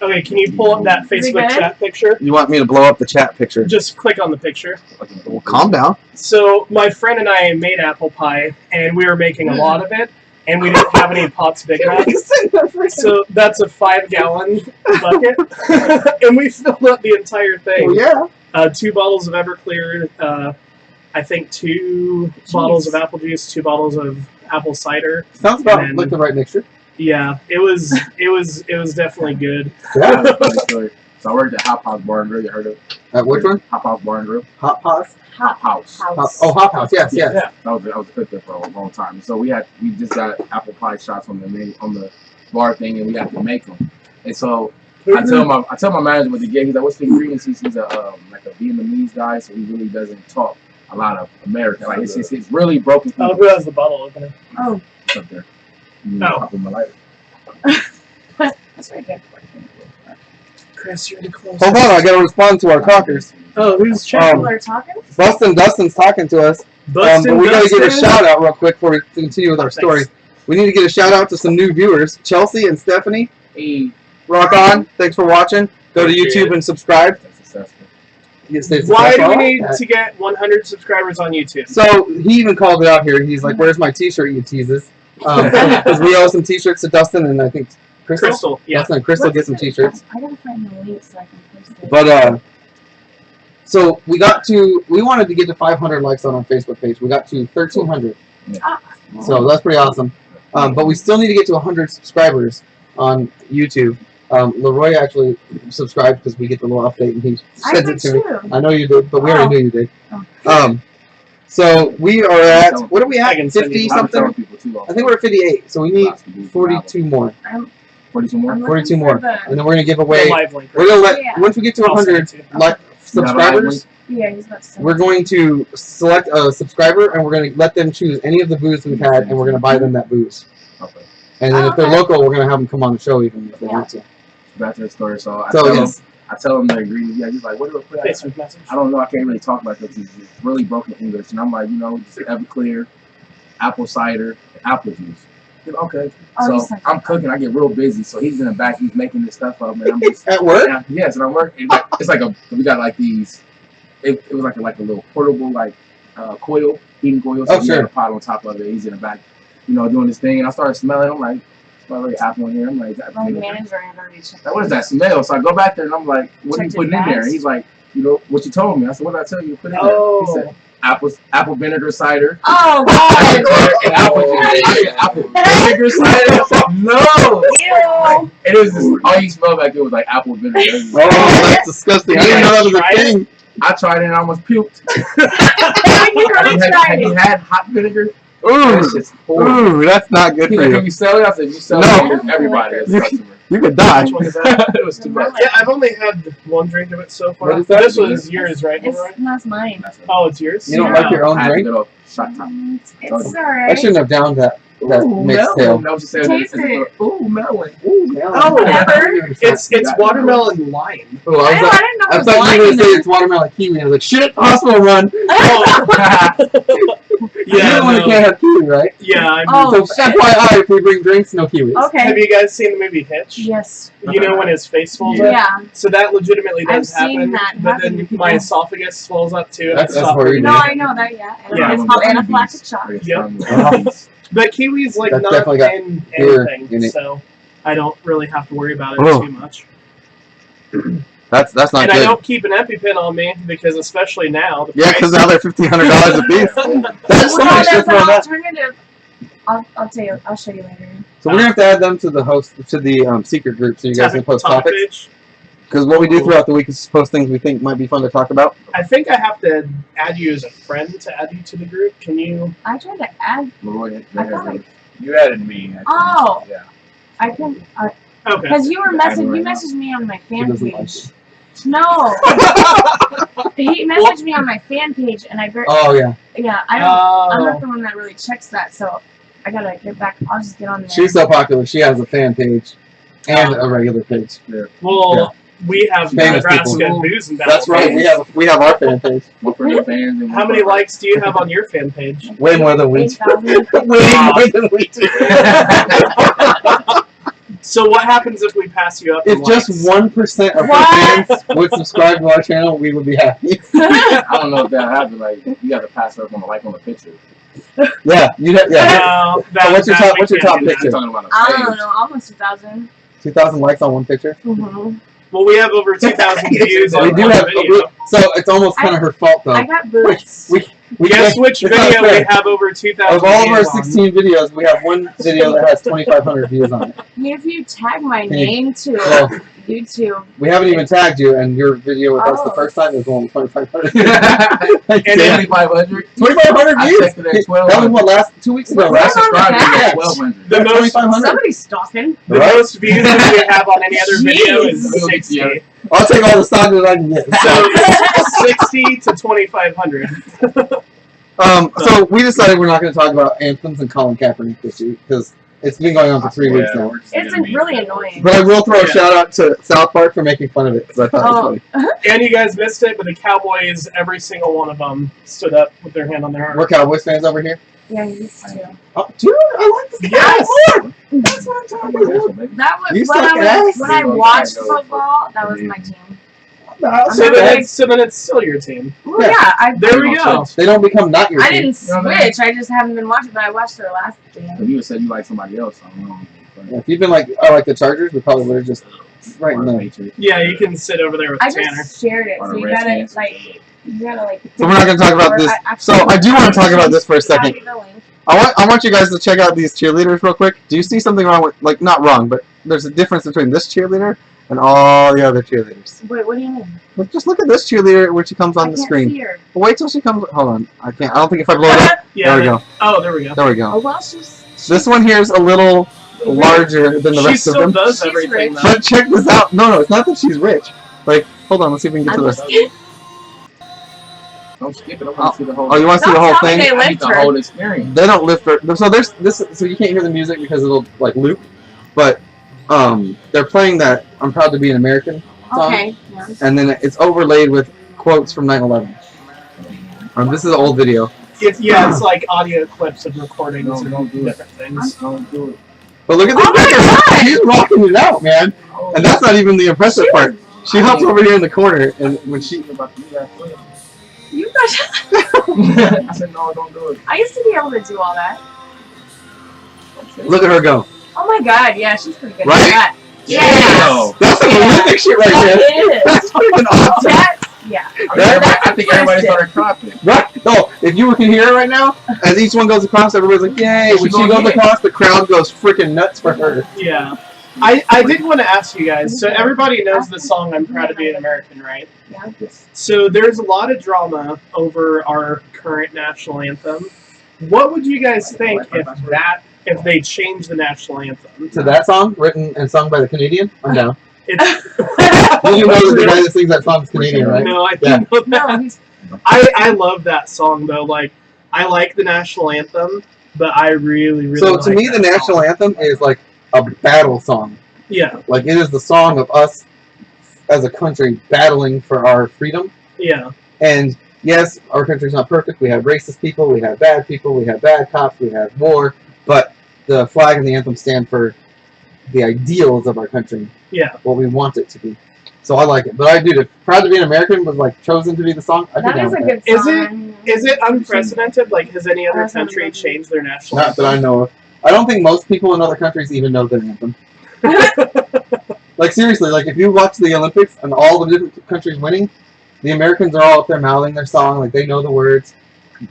Okay, can you pull up that Is it Facebook good? chat picture? You want me to blow up the chat picture? Just click on the picture. Well, calm down. So my friend and I made apple pie, and we were making a lot of it, and we didn't have any pots big enough. So that's a 5-gallon bucket, and we filled up the entire thing. Oh yeah. 2 bottles of Everclear, I think 2 bottles of apple juice, 2 bottles of apple cider. Sounds about And- like the right mixture. Yeah, it was definitely good. Yeah. So I worked at Hop House Bar and Grill. You heard of it? At which one? Hop House Bar and Grill. Hop House? Hop House. Oh, Hop House. Yes, yes. Yeah. I was a cook there for a long time. So we just got apple pie shots on the bar thing, and we had to make them. And so I tell my manager what to get. He's like, "What's the ingredients?" He's a like a Vietnamese guy, so he really doesn't talk a lot of American. Like it's really broken. Oh, who has the bottle opener? Oh. It's up there. Oh. My life. That's very good. Chris, you're the closest. Hold on, I gotta respond to our talkers. Oh, who's chatting? People are talking? Dustin's talking to us. But we gotta give a shout out real quick before we continue with our story. We need to get a shout out to some new viewers, Chelsea and Stephanie. Hey. Rock on! Thanks for watching. Go to YouTube and subscribe. Why do we need to get 100 subscribers on YouTube? So he even called it out here. He's like, "Where's my T-shirt, you teases?" Because we owe some T-shirts to Dustin and I think Crystal. Yeah. Dustin and Crystal get some T-shirts. I gotta find the link so I can post it. But so we wanted to get to 500 likes on our Facebook page. We got to 1,300. So that's pretty awesome. But we still need to get to 100 subscribers on YouTube. LaRoy actually subscribed because we get the little update and he sends it to me. I know you did, but we already knew you did. So we are at, what are we at? 50 something? I think we're at 58. So we need 42 more. 42 more? 42 more. And then we're going to give away, Link, we're going to let, once we get to 100 subscribers, we're going to select a subscriber and we're going to let them choose any of the booths we've had and we're going to buy them that booze. Okay. And then if they're local, we're going to have them come on the show even if they want to. Back to the story. So I tell them the ingredients. Yeah, he's like, "What do I put?" Facebook message. I don't know. I can't really talk about this. It's really broken English, and I'm like, just Everclear, apple cider, apple juice. He's like, okay. So I'm cooking. I get real busy. So he's in the back. He's making this stuff up, and I'm just at work. Yes, and I'm working. It's like we got like these. It was like a little portable coil, heating coil. So he had a pot on top of it. He's in the back, doing this thing, and I started smelling. I'm like, smell like apple in here. I'm like, what is that smell? So I go back there and I'm like, what are you putting in there? And he's like, what you told me. I said, what did I tell you to put in there? He said, apple vinegar cider. Oh, God. And apple vinegar cider. No. Ew. It was just, all you smelled back there was like apple vinegar. Oh, that's disgusting. I didn't know that was a thing. I tried it and I almost puked. Have you had hot vinegar? Ooh, that's not good for you. Can you sell it? I said, you sell it to everybody as a customer. You could die. Which one is that? It was too much. Yeah, I've only had one drink of it so far. What is that? This was yours, right? That's mine. Oh, it's yours? You don't like your own drink? It's alright. I shouldn't have downed that mixed tail. Taste it. Ooh, melon. Oh, whatever. It's watermelon lime. Oh, I didn't know thought you were going to say it's watermelon kiwi. I was like, shit, hospital run. You're the one who can't have kiwi, right? Yeah, I mean, so FYI, if we bring drinks, no kiwis. Okay. Have you guys seen the movie Hitch? Yes. You know when his face swells up? Yeah. So that legitimately does I've seen happen. that But happen to then people. my esophagus swells up too. That's where you No, I know that, yeah. Yeah. It's called anaphylactic shock. Yep. But kiwi's like That's not definitely got in beer anything, in it. so I don't really have to worry about it too much. That's not and good. I don't keep an EpiPen on me because especially now. Yeah, because now they're $1,500 a piece. That's so much There's shit an for that. alternative. I'll tell you. I'll show you later. So we're gonna have to add them to the secret group so you guys can post topics. Because what we do throughout the week is post things we think might be fun to talk about. I think I have to add you as a friend to add you to the group. Can you? I tried to add. You added me. Oh. Yeah. I can. Okay. Because you messaged me on my fan page. No. He messaged me on my fan page, and I. Oh yeah. Yeah, I'm not the one that really checks that, so I gotta get back. I'll just get on there. She's so popular. She has a fan page and a regular page. Yeah. Well, we have Nebraska Booze and Battle. That's right. We have our fan page. How many likes do you have on your fan page? Way more than we do. Way more than we do. So what happens if we pass you up? If just 1% of our fans would subscribe to our channel, we would be happy. I don't know if that happened. Like you got to pass up on the picture. Yeah, yeah. No, so what's your top picture? I don't know, almost 2,000. 2,000 likes on one picture. Well, we have over 2,000 views. We do have. So it's almost kind of her fault though. I got boots. Guess which it's not video we fair. have over 2,000 Of all of our views on. 16 videos, we have one video that has 2,500 views on it. If you tag my Can you- name to Well, YouTube, we haven't even tagged you, and your video with us the Oh. first time was only 2,500. And then- 2,500. 2,500 I views? checked it at 1,200. That was what, last 2 weeks ago, Well, right? Last subscriber Yeah. is 1,200. The most- 2,500. somebody's stalking. The Right? most views that we have on any other video Jeez. is 60. I'll take all the stock that I can get. So 60 to 2,500. So we decided we're not going to talk about anthems and Colin Kaepernick this week because it's been going on for 3 weeks now. It's really annoying. But I will throw a Yeah. shout out to South Park for making fun of it because I thought it was funny. And you guys missed it, but the Cowboys, every single one of them stood up with their hand on their We're heart. Cowboys fans over here. Yeah, you used to. Oh, dude, I like the Yes! Cowboys. That's what I'm talking about. That was You when suck ass. when I watched football. That was my team. No, So Okay. then it's still your team. Well, Yeah. yeah, There we go. They don't become not your I team. didn't You know what I mean? switch. I just haven't been watching, but I watched their last If game. you would said you like somebody else, I don't know. If you've been like, oh, like the Chargers, we probably would have just right in there. Yeah, you can sit over there with I Tanner. just shared it, Or so the you gotta Redskins. like, you gotta like. So we're not going to talk about this. So I do want to talk about this for a second. I want you guys to check out these cheerleaders real quick. Do you see something wrong with, like, not wrong, but there's a difference between this cheerleader and all the other cheerleaders. Wait, what do you mean? Look, just look at this cheerleader when she comes on I the can't screen. see her. Wait till she comes. Hold on. I can't. I don't think if I blow it up. Yeah. There we go. Oh, there we go. There we go. Oh well, she's. This one here is a little larger than the She rest of still them. does She's everything, rich. though. But check this out. No, it's not that she's rich. Like, hold on. Let's see if we can get to I'm this. just, Don't skip it. I want to see the whole. Oh, you want to see the whole Don't tell me thing? they I need lift the her. whole experience. They don't lift her. So there's this. So you can't hear the music because it'll like loop. But they're playing that "I'm Proud to Be an American" song, okay. Yeah. and then it's overlaid with quotes from 9/11. This is an old video. It's like audio clips of recordings No, and don't do it. different things. Don't do it. But look at this Oh my record. God! She's rocking it out, man. Oh, And that's not even the impressive She part. She hops over here in the corner, and when she about to do that. You guys. I said no, don't do it. I used to be able to do all that. look at her go. Oh my god, yeah, she's pretty good Right? at that. Yeah. Yeah. That's some Yeah. Olympic shit right there. It is. That's freaking awesome. That's, yeah. I think everybody started clapping. Right? No, if you can hear it right now, as each one goes across, everybody's like, yay. When she goes across, the crowd goes freaking nuts for her. Yeah. I did want to ask you guys, so everybody knows the song "I'm Proud to Be an American," right? Yeah. So there's a lot of drama over our current national anthem. What would you guys think if they changed the national anthem? To that song, written and sung by the Canadian, I'm down. It's You know that the guy that sings that song is Canadian, right? No, I Yeah. didn't know No, that. he's I love that song though. Like I like the national anthem, but I really So like to me, the that national song. anthem is like a battle song. Yeah, Like it is the song of us as a country battling for our freedom. yeah, And yes, our country's not perfect. We have racist people, we have bad people, we have bad cops, we have war. But the flag and the anthem stand for the ideals of our country, yeah. what we want it to be. So I like it. But I do. If Proud to Be an American was like chosen to be the song, I'd be that down is a with good Is song. Is it unprecedented? Like, has any other That's country unbelievable. changed their that. national Not that I know of. I don't think most people in other countries even know their anthem. Like seriously, like if you watch the Olympics and all the different countries winning, the Americans are all up there mouthing their song, like they know the words.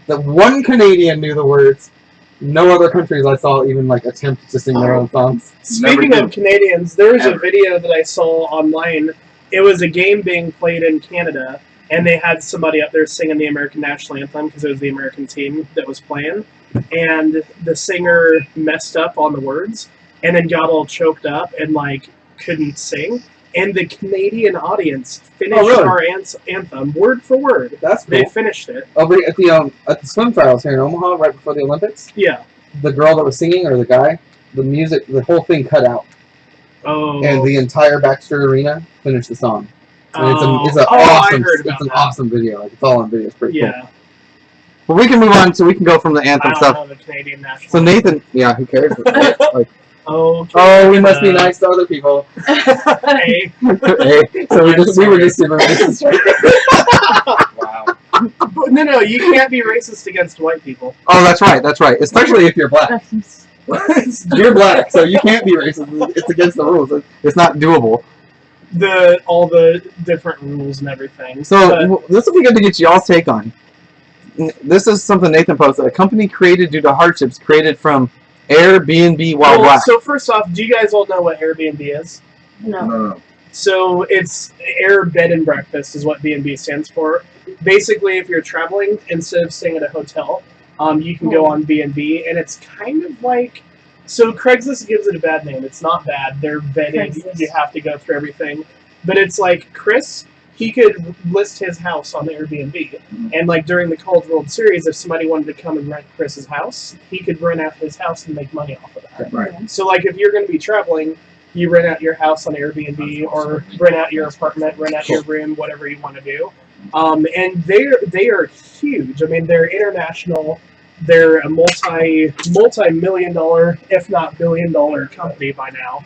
The one Canadian knew the words. No other countries I saw even like attempt to sing their own songs. Speaking Never of Canadians, there was a Ever. video that I saw online. It was a game being played in Canada, and they had somebody up there singing the American national anthem because it was the American team that was playing. And the singer messed up on the words, and then got all choked up and like couldn't sing. And the Canadian audience finished Oh, really? our anthem word for word. That's They cool. finished it. Over at the swim trials here in Omaha, right before the Olympics, Yeah. the girl that was singing or the guy, the music, the whole thing cut out, Oh. and the entire Baxter Arena finished the song. And it's an I awesome, heard it's about an that. awesome video. Like it's all on video. It's pretty cool. Yeah. But we can move on, so we can go from the I anthem don't stuff. know the Canadian national. So Nathan, yeah, who cares? Like, Oh. oh, we must be nice to other people. Hey. Hey, so we were just super racist. Wow. No, you can't be racist against white people. Oh, that's right, Especially if you're black. You're black, so you can't be racist. It's against the rules. It's not doable. All the different rules and everything. So But this will be good to get y'all's take on. this is something Nathan posted. A company created due to hardships created from Airbnb while black. So first off, do you guys all know what Airbnb is? No. So it's Air Bed and Breakfast is what B&B stands for. Basically, if you're traveling, instead of staying at a hotel, you can go on B&B, and it's kind of like... So Craigslist gives it a bad name. It's not bad. They're vetted. Craigslist. You have to go through everything. But it's like Chris, he could list his house on Airbnb. And like during the College World Series, if somebody wanted to come and rent Chris's house, he could rent out his house and make money off of that. Right. So like if you're going to be traveling, you rent out your house on Airbnb or rent out your apartment, rent out your room, whatever you want to do. And they are huge. I mean, they're international. They're a multi-million dollar, if not billion-dollar company by now.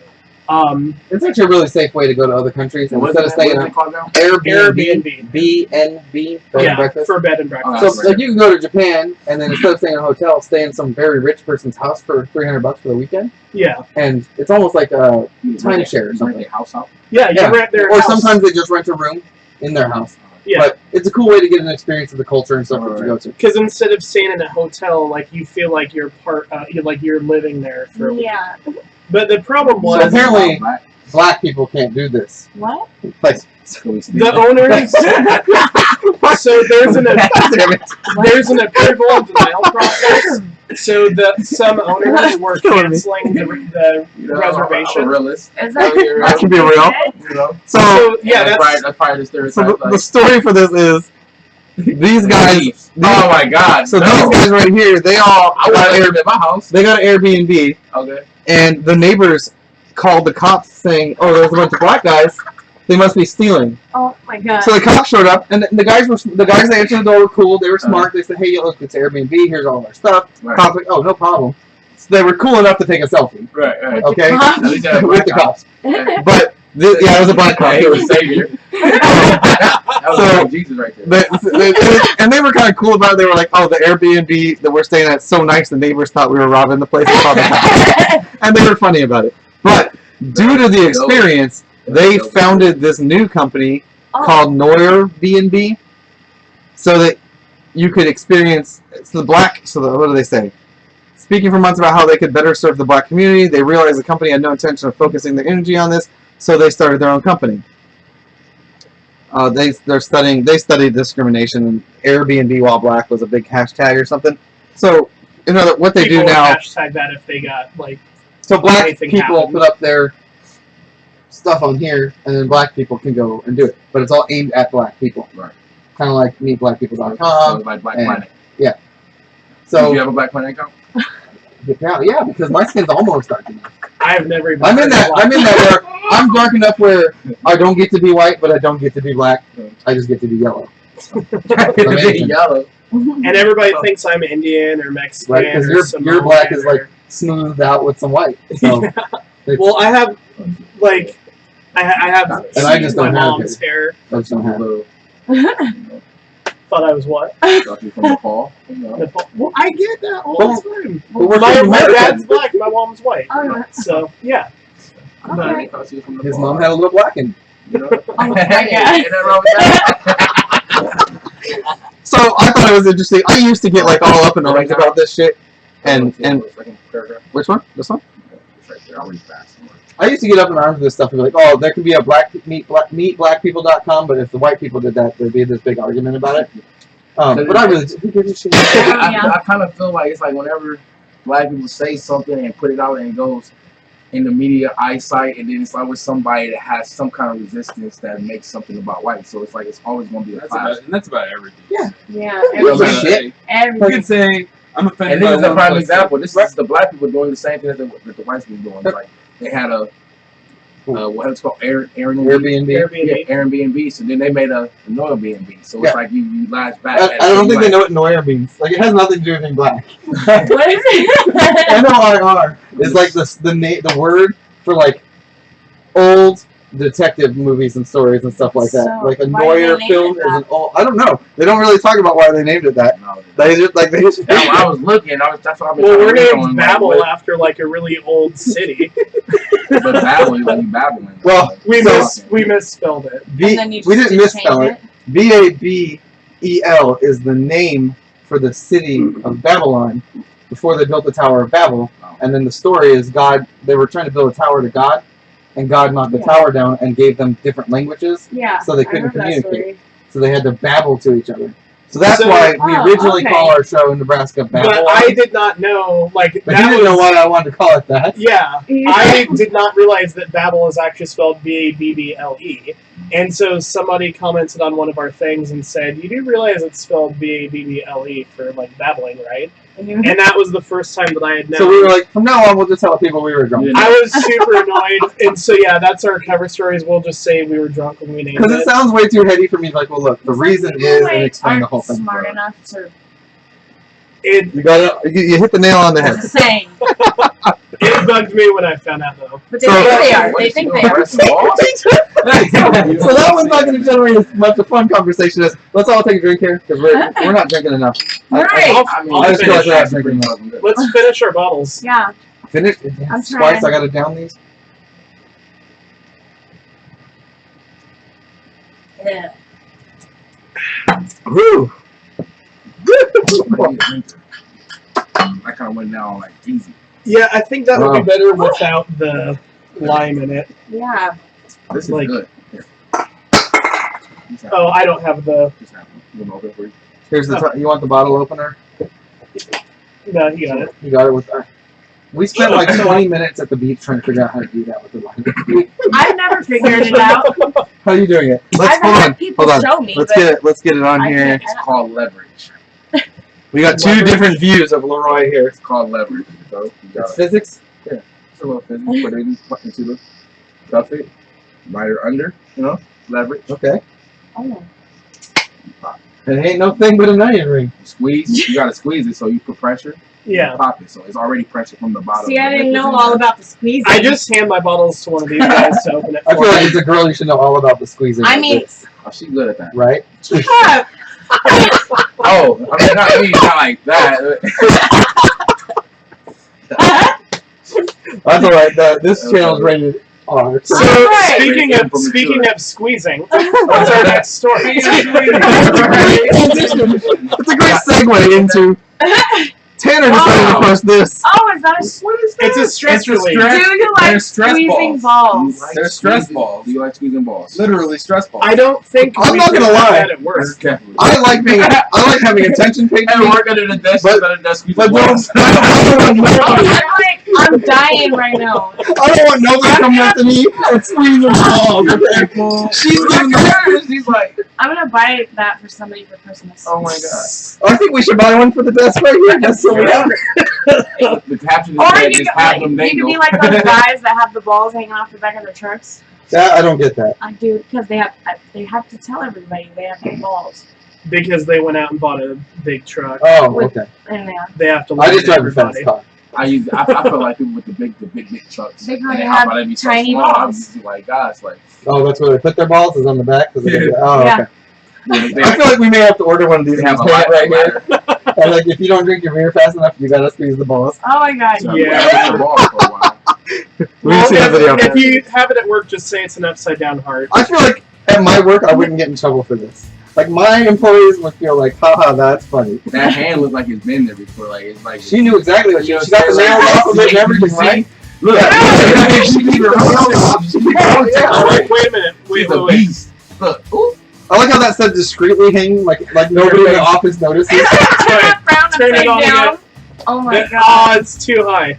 It's actually a really safe way to go to other countries instead of staying at Airbnb. BNB, bed and breakfast. For bed and breakfast. So like you can go to Japan and then instead of staying in a hotel, stay in some very rich person's house for $300 for the weekend. Yeah. And it's almost like a timeshare or something. House out. Yeah, you rent their or house. sometimes they just rent a room in their house. Yeah. But it's a cool way to get an experience of the culture and stuff that you go to. Because instead of staying in a hotel, like you feel like you're you're living there for a week. Yeah. But the problem was So apparently, black people can't do this. What? Like, the owners. So there's an approval and denial process. So some owners were canceling the reservation. Is that that can be real. You know? So yeah, that's probably the stereotype. So the story for this is these guys. Oh my God! So these guys right here, they all got at my house. They got Airbnb. Okay. And the neighbors called the cops saying, "Oh, there's a bunch of black guys. They must be stealing." Oh my God. So the cops showed up, and the guys that answered the door were cool. They were smart. They said, "Hey, look, it's Airbnb. Here's all our stuff." Right. Cops like, "Oh, no problem." So they were cool enough to take a selfie. Right. Okay, At least I had with the cops. But it was a black cop. He was savior. That was Jesus right there. And they were kind of cool about it. They were like, "Oh, the Airbnb that we're staying at is so nice. The neighbors thought we were robbing the place." And they were funny about it. But due to the experience, they founded this new company called Neuer B&B, so that you could experience what do they say? Speaking for months about how they could better serve the black community, they realized the company had no intention of focusing their energy on this, so they started their own company. They studied discrimination, and Airbnb while black was a big hashtag or something. So, what they do now. Hashtag that if they got like. So black people put up their stuff on here, and then black people can go and do it. But it's all aimed at black people. Right. Kind of like meetblackpeople.com. Like Black Planet. Yeah. So do you have a Black Planet account? Yeah, because my skin's almost dark enough. I've never even. I'm in that where I'm dark enough where I don't get to be white, but I don't get to be black. I just get to be yellow. Yellow. And everybody thinks I'm Indian or Mexican. Right, because your black is like smoothed out with some white. So well, I have like I have and I just don't my have mom's hair. I just don't have Thought I was what? Thought you from Nepal. Well, I get that all the time. My dad's black, my mom's white. Oh, yeah. So yeah. Okay. His mom had a little black in. Oh my God. So I thought it was interesting. I used to get like all up in arms about this shit. And which one? This one? I used to get up in arms with this stuff and be like, "Oh, there could be a meetblackpeople.com, but if the white people did that, there'd be this big argument about it." But I really, who gives a shit? I kind of feel like it's like whenever black people say something and put it out and it goes in the media eyesight, and then it's always somebody that has some kind of resistance that makes something about white. So it's like it's always going to be a clash. That's about everything. Yeah. Shit. You can say, I'm offended. And this is a prime example. This is the black people doing the same thing that the white people doing. Like they had a what's called Airbnb. Yeah, Airbnb. So then they made a Neuer B&B. So it's like you lash back. I don't think they know what Neuer means. Like it has nothing to do with being black. What is it? NOIR is like the word for like old detective movies and stories and stuff like that. So, like a why Neuer they film named is it an old. I don't know. They don't really talk about why they named it that. No, They just I was looking. That's what I've been. Well, we're named named Babel after like a really old city. But Babel, you babbling. Well, we misspelled it. And then you we didn't just misspell change it. BABEL is the name for the city of Babylon before they built the Tower of Babel. And then the story is they were trying to build a tower to God, and God knocked the tower down and gave them different languages, so they couldn't communicate. So they had to babble to each other. So that's why we originally call our show in Nebraska Babel. But I did not know, But you didn't know why I wanted to call it that. Yeah, I did not realize that Babel is actually spelled B-A-B-B-L-E. And so somebody commented on one of our things and said, you do realize it's spelled B-A-B-B-L-E for, like, babbling, right? And that was the first time that I had known. So we were like, from now on, we'll just tell people we were drunk. I was super annoyed. And so, yeah, that's our cover stories. We'll just say we were drunk when we named it. Because it sounds way too heady for me. Like, well, look, the reason is, and explain the whole thing. Smart enough to. You got it. You hit the nail on the head. Saying. It bugged me when I found out, though. But they think they are. They think they are. So that one's not going to generate as much a fun conversation as let's all take a drink here because we're not drinking enough. Right. I just feel like we're not drinking enough. Let's finish our bottles. Yeah. Finish? I'm Twice trying. I got to down these? Yeah. Woo! I kind of went down like easy. Yeah, I think that would be better without the lime in it. Yeah. This is Like- good. Oh, I don't have the... Here's the. You want the bottle opener? No, you got it. You got it with. We spent like 20 minutes at the beach trying to figure out how to do that with the lime. I've never figured it out. How are you doing it? I've had people show me, Let's but get it. Let's get it on I here. can't- It's called leverage. We got two Leverage. different views of LaRoy here. It's called leverage. So you got It's physics. it's a little physics. Put it into the stuff it, lighter under, leverage. Okay. Oh. It ain't no thing but an onion ring. You squeeze. You gotta squeeze it so you put pressure. Yeah. Pop it. So it's already pressure from the bottom. See, I didn't know all about the squeezing. I just hand my bottles to one of these guys to open it I for feel like me. as a girl, you should know all about the squeezing. I of mean, this, Oh, she's good at that. right? yeah. Oh, I mean, not like that. That's all right. This channel's rated R. So, Alright. speaking of squeezing, what's our next story? It's a great segue into Tanner decided to post this. Oh, is that a It's a stress relief. Do you like They're stress squeezing balls. balls? They're stress balls. Do you like squeezing balls? Literally stress balls. I don't think I'm we not can gonna have lie. that at work. I like having attention paid to I me. work under the desk. But- Under the desk. But I'm dying right now. I don't want nobody coming up to me and squeezing balls. Okay? She's giving me. She's like, I'm gonna buy that for somebody for Christmas. oh my god. I think we should buy one for the desk right here. Just so we have it. The caption Or is you just could, have like, them you could dangle. be like those guys that have the balls hanging off the back of their trucks. That I don't get that. I do, because they have to tell everybody they have the balls. Because they went out and bought a big truck. Oh, okay. And they have, They have to I limit just drive a fast everybody. car. I feel like people with the big trucks. They probably and have how about they be so tiny small, I'm balls. usually like, guys, like, Oh, that's where they put their balls. Is on the back. Oh, Yeah. okay. they I feel like we may have to order one of these they and have a just hang lot it right here. And like, if you don't drink your beer fast enough, you gotta squeeze the balls. oh my god. Yeah. The ball for a while. We can see the video. if you have it at work, just say it's an upside down heart. I feel like at my work, I wouldn't get in trouble for this. Like my employees would feel like, haha, that's funny. That hand looks like it's been there before. Like it's like She knew exactly what she was. She got the nails off of it and everything, right? Look, Wait a minute. She's Wait. a beast. Look, ooh. I like how that said discreetly hanging, like nobody in the office notices. Turn Turn it upside on down. again. Oh my Oh, god. it's too high.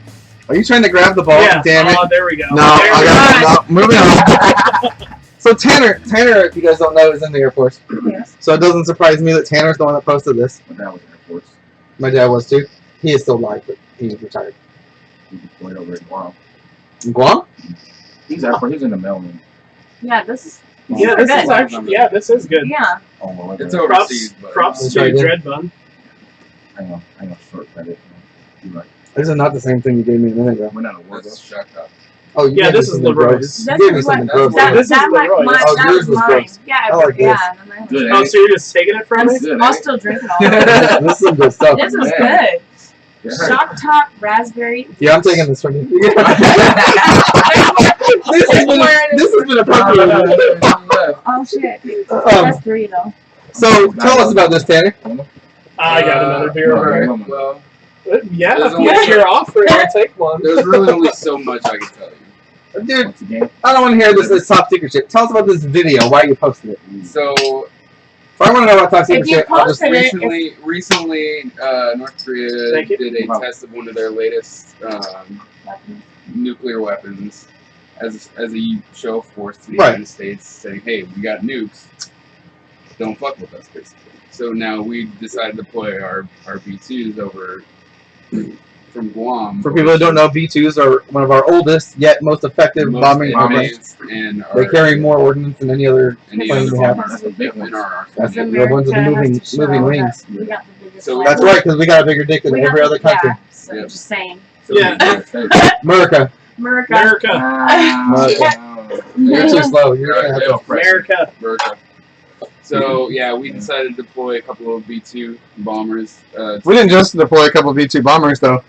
Are you trying to grab the ball? Yeah. Damn it. Oh, there we go. No, There I we got no. Moving on. So Tanner, if you guys don't know, is in the Air Force. Yes. So it doesn't surprise me that Tanner's the one that posted this. My dad was Air Force. My dad was too. He is still alive, but he's retired. He deployed over in Guam. In Guam? He's Air Force. He's in the mailman. Yeah, this is. Yeah, this is actually. Yeah, this is good. Yeah. Oh, well, It's okay. overseas, but Props to Try again. Dreadbun. I know short credit. You're right. This is not the same thing you gave me a minute ago. We're not a war let's though. shut up. Oh, you Yeah, gave me this is something LaRoy's. gross. This You gave me is what- something gross. that- this is that might, LaRoy. mine, Oh, that yours was was mine. gross. Yeah, I like yeah. this. and mine was- Good, Oh, so you're just taking it from me? Good, I'll eh? still drink it all. This is some good stuff. This is Yeah. good. Yeah. Shock top raspberry. Yeah, I'm taking this from you. This has been a perfect. Oh shit. Um, That's 3 though. So tell us about this, Tanner. I got another beer. Alright, Alright. well, Yeah, There's if only- you're offering, I'll take one. there's really only so much I can tell you. Dude, Once again. I don't want to hear this top secret shit. Tell us about this video. Why you posted it? So, If I want to know about top secret If you shit, I'll just. posted it, recently, North Korea Thank you. did a test of one of their latest nuclear weapons as a show of force to the Right. United States, saying, "Hey, we got nukes. Don't fuck with us," basically. So now we decided to deploy our B2s over from Guam. For people who don't know, B2s are one of our oldest yet most effective most bombing programs. advanced and They carry more ordnance than any other any plane other we have. bombers That's a big one. in our arsenal. That's Because the ones with the America moving has to show moving that wings. We got the biggest So flag. That's right, because we got a bigger dick than We got every the- other country. Yeah, so Yeah. just saying. So Yeah. America, America. America. you're too slow. You're gonna have to. America. America. So yeah, we decided to deploy a couple of B2 bombers. We didn't just deploy a couple of B2 bombers though.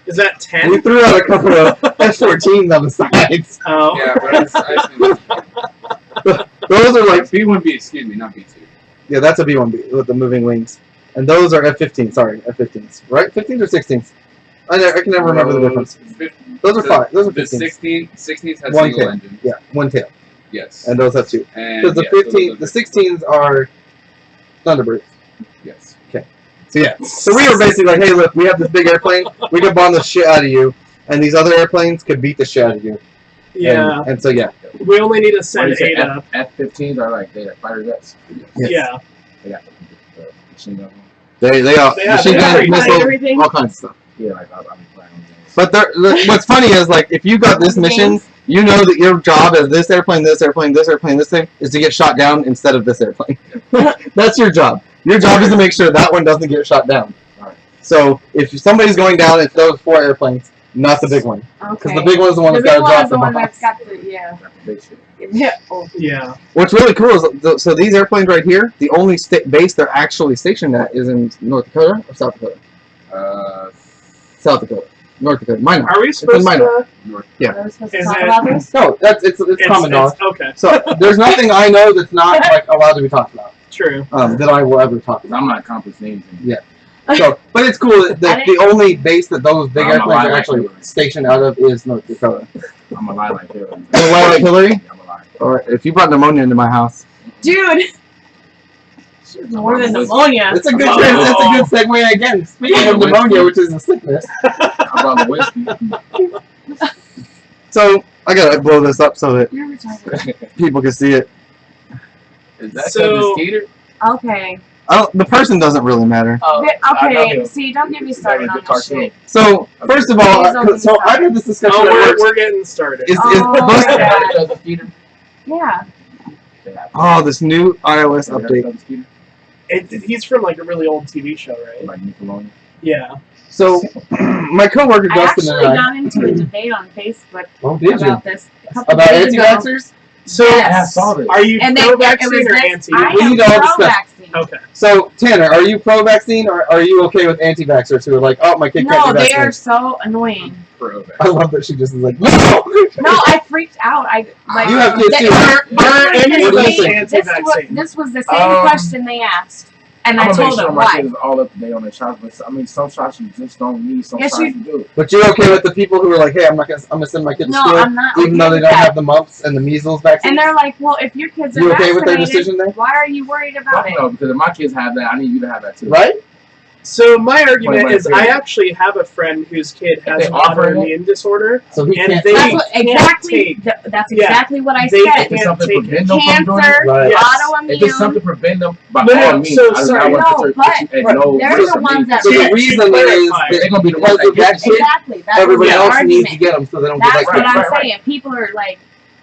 Is that 10? We threw out a couple of F-14s on the sides. Oh. Yeah, but I think Those are like, B1B, excuse me, not B2. yeah, that's a B-1B with the moving wings, and those are F-15. Sorry, F-15s, right? 15s or 16s? I can never remember the difference. Those are fine. Those are The 15s. 16s has One single tail. engine. Yeah, one tail, Yes. and those have two. And Because the yeah, those 15, are the 16s are Thunderbirds. Yes. So yeah, so we were basically like, hey, look, we have this big airplane, we could bomb the shit out of you, and these other airplanes could beat the shit out of you. Yeah. And so yeah, We only need to send 8 up. F-15s are like they fighter jets. yes. Yeah. They got the machine gun. they are They have machine guns, everything. missiles, Everything. all kinds of stuff. Yeah, like I'll be playing on those. But what's funny is like if you got this mission, you know that your job as this airplane, this airplane, this airplane, this thing is to get shot down instead of this airplane. That's your job. Your job is to make sure that one doesn't get shot down. Alright. So if somebody's going down, it's those 4 airplanes, not the big one, because Okay. the big one's the one The that's big got to one drop is the the one bomb. that's got the, yeah. Got the big shit. Yeah. Oh. Yeah. What's really cool is so these airplanes right here, the only base they're actually stationed at is in North Dakota or South Dakota. South Dakota, North Dakota. Minor. Are we in supposed minor. to? Yeah. Are we supposed to Is talk it- about this? No, it's common knowledge. Okay. So there's nothing I know that's not like allowed to be talked about. True. That I will ever talk 'Cause about. I'm not accomplishing anything. Yeah. So, but it's cool that the only base that those big I'm a airplanes are liar. actually stationed out of is North Dakota. I'm a lie like Hillary. You lie like Hillary? Yeah, I'm a lie. Or if you brought pneumonia into my house, Dude! She's more than pneumonia. it's a good Oh. it's a good segue again. Speaking of pneumonia, which is a sickness. I brought the whiskey. So I gotta blow this up so that You're retarded. people can see it. Is that So- the Skeeter? Okay. The person doesn't really matter. Okay, see, don't get me started on this shit. So first of all, Please don't get so me I've had this discussion. Oh, at work. we're getting started. Is Oh, most, my God. Yeah. oh, this new iOS update. He's from like a really old TV show, right? Like Nickelodeon. Yeah. So my coworker I Justin actually and I. got into a debate on Facebook Oh, did you? about this a couple About days ago. anti-vaxxers? So, Yes. Yeah, I saw this. are you And pro-vaccine it was or this, anti? I We am need all this stuff. pro-vaccine. Okay. So Tanner, are you pro-vaccine or are you okay with anti-vaxxers who are like, oh, my kid No, can't be they vaccinated? are so annoying. I love that she just is like, no. No, I freaked out. I like. You have kids that- too. This was the same question they asked, and I I'm gonna told make sure them my why. kid is all up to date on their shots, but I mean, some shots you just don't need. Some Yes, shots you- you do. But you're okay with the people who are like, hey, I'm gonna send my kid to No, school, I'm not. even okay though they with don't that. have the mumps and the measles vaccine. And they're like, well, if your kids are You okay with their vaccinated, decision there? why are you worried about Fuck it? no, because if my kids have that, I need you to have that too. Right? So my argument Wait, is, wait. I actually have a friend whose kid has they an offer it? autoimmune disorder, So he and can't. they That's what, can't exactly. take. That's Yeah. exactly what I They said. If it's something to Can't prevent them from doing Cancer, it, Right. Yes. if it's something autoimmune. to prevent them, by No, all no, means, so I sorry. want No, to put but you at no they're risk the of ones being that- So the To reason is clarify, that they're gonna be the ones because that of get that the shit. shit, Exactly. That everybody was the else argument. needs to get them so they don't That's get what vaccinated. I'm right. saying. People are like,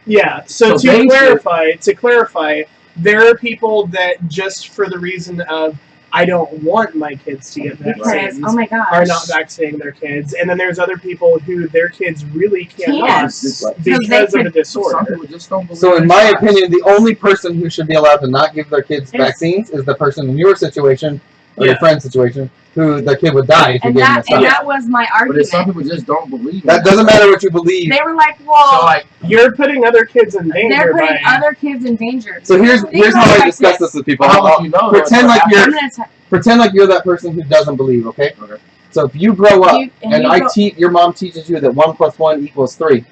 Yeah. So So to basically- clarify, there are people that just for the reason of I don't want my kids to get because, vaccines oh my gosh. are not vaccinating their kids, and then there's other people who their kids really cannot Can't. It's like- because they of a could- Some disorder. people just don't believe So in their my shots. opinion, the only person who should be allowed to not give their kids Yes. vaccines is the person in your situation or your friend's situation, who the kid would die if you And gave him a that shot. and that was my But then some argument. people just don't believe. That doesn't matter what you believe. They were like, So well, like, You're putting other kids in danger they're putting by. other kids in danger. So here's Think how about it I like discuss this with people. how would you know? Pretend like I'm you're gonna pretend like you're that person who doesn't believe. Okay. Okay. So if you grow up and and you your mom teaches you that 1 + 1 = 3.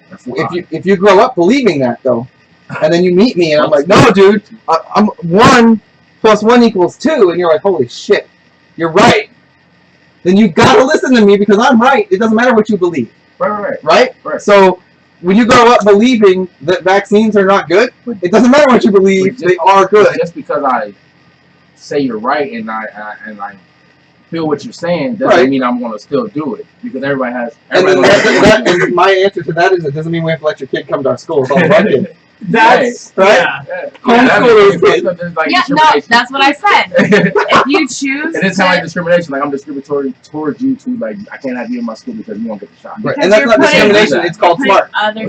That's a lie. If you grow up believing that though, and then you meet me and I'm like, no, dude, I'm 1 + 1 = 2, and you're like, holy shit, you're right. Then you gotta listen to me because I'm right. It doesn't matter what you believe, right? So when you grow up believing that vaccines are not good, it doesn't matter what you believe; they are good. Just because I say you're right and I feel what you're saying doesn't Right. mean I'm gonna still do it because everybody has. And then Everybody and my answer to that is, it doesn't mean we have to let your kid come to our school. It's all about kids. That's Right? yeah. Homeschoolers did. like yeah, no, that's what I said. If you choose It is kind of like discrimination. Like I'm discriminatory towards you to like I can't have you in my school because you won't get the shot. Right. Because And that's you're not putting- discrimination. It's called putting smart. other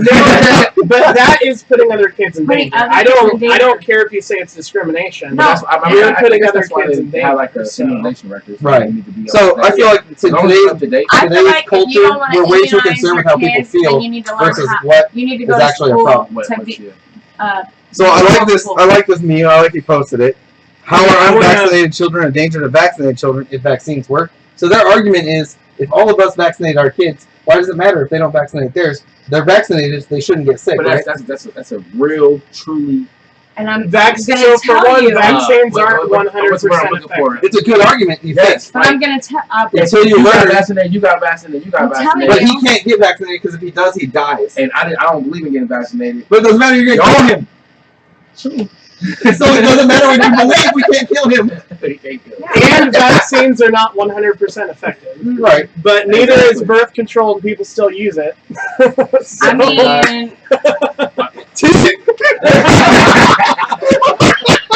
But that is putting other kids in Putting danger. other I kids in don't danger. care if you say it's discrimination. No. You're I putting guess other that's why kids they in danger. have like a so- simulation record. Right. They need to be So up to I date. feel like As long as it's up to date. I feel today's like if you culture, don't want to we're way too immunize concerned with your how people kids, then feel you need to learn versus how. what You need to is go to actually a school problem. What- to what's be. the- So I like this. I like this meme. I like you posted it. How Yeah, I are wanna- unvaccinated children a danger to vaccinated children if vaccines work? So their argument is, if all of us vaccinate our kids, why does it matter if they don't vaccinate theirs? They're vaccinated, they shouldn't get sick, But right? that's a real, truly. And I'm So gonna for tell one, you. vaccines what- aren't what- what's what I'm 100% looking for? effective. It's a good argument. You Yes. But I'm gonna tell. Until you got learn. vaccinated, you got vaccinated, you got I'm telling vaccinated. But he can't get vaccinated because if he does, he dies. And I don't believe in getting vaccinated. But it doesn't matter. You're gonna kill him. True. So it doesn't matter what you believe. We can't kill him. And vaccines are not 100% effective. Right. But neither Exactly. is birth control, and people still use it. So- I mean,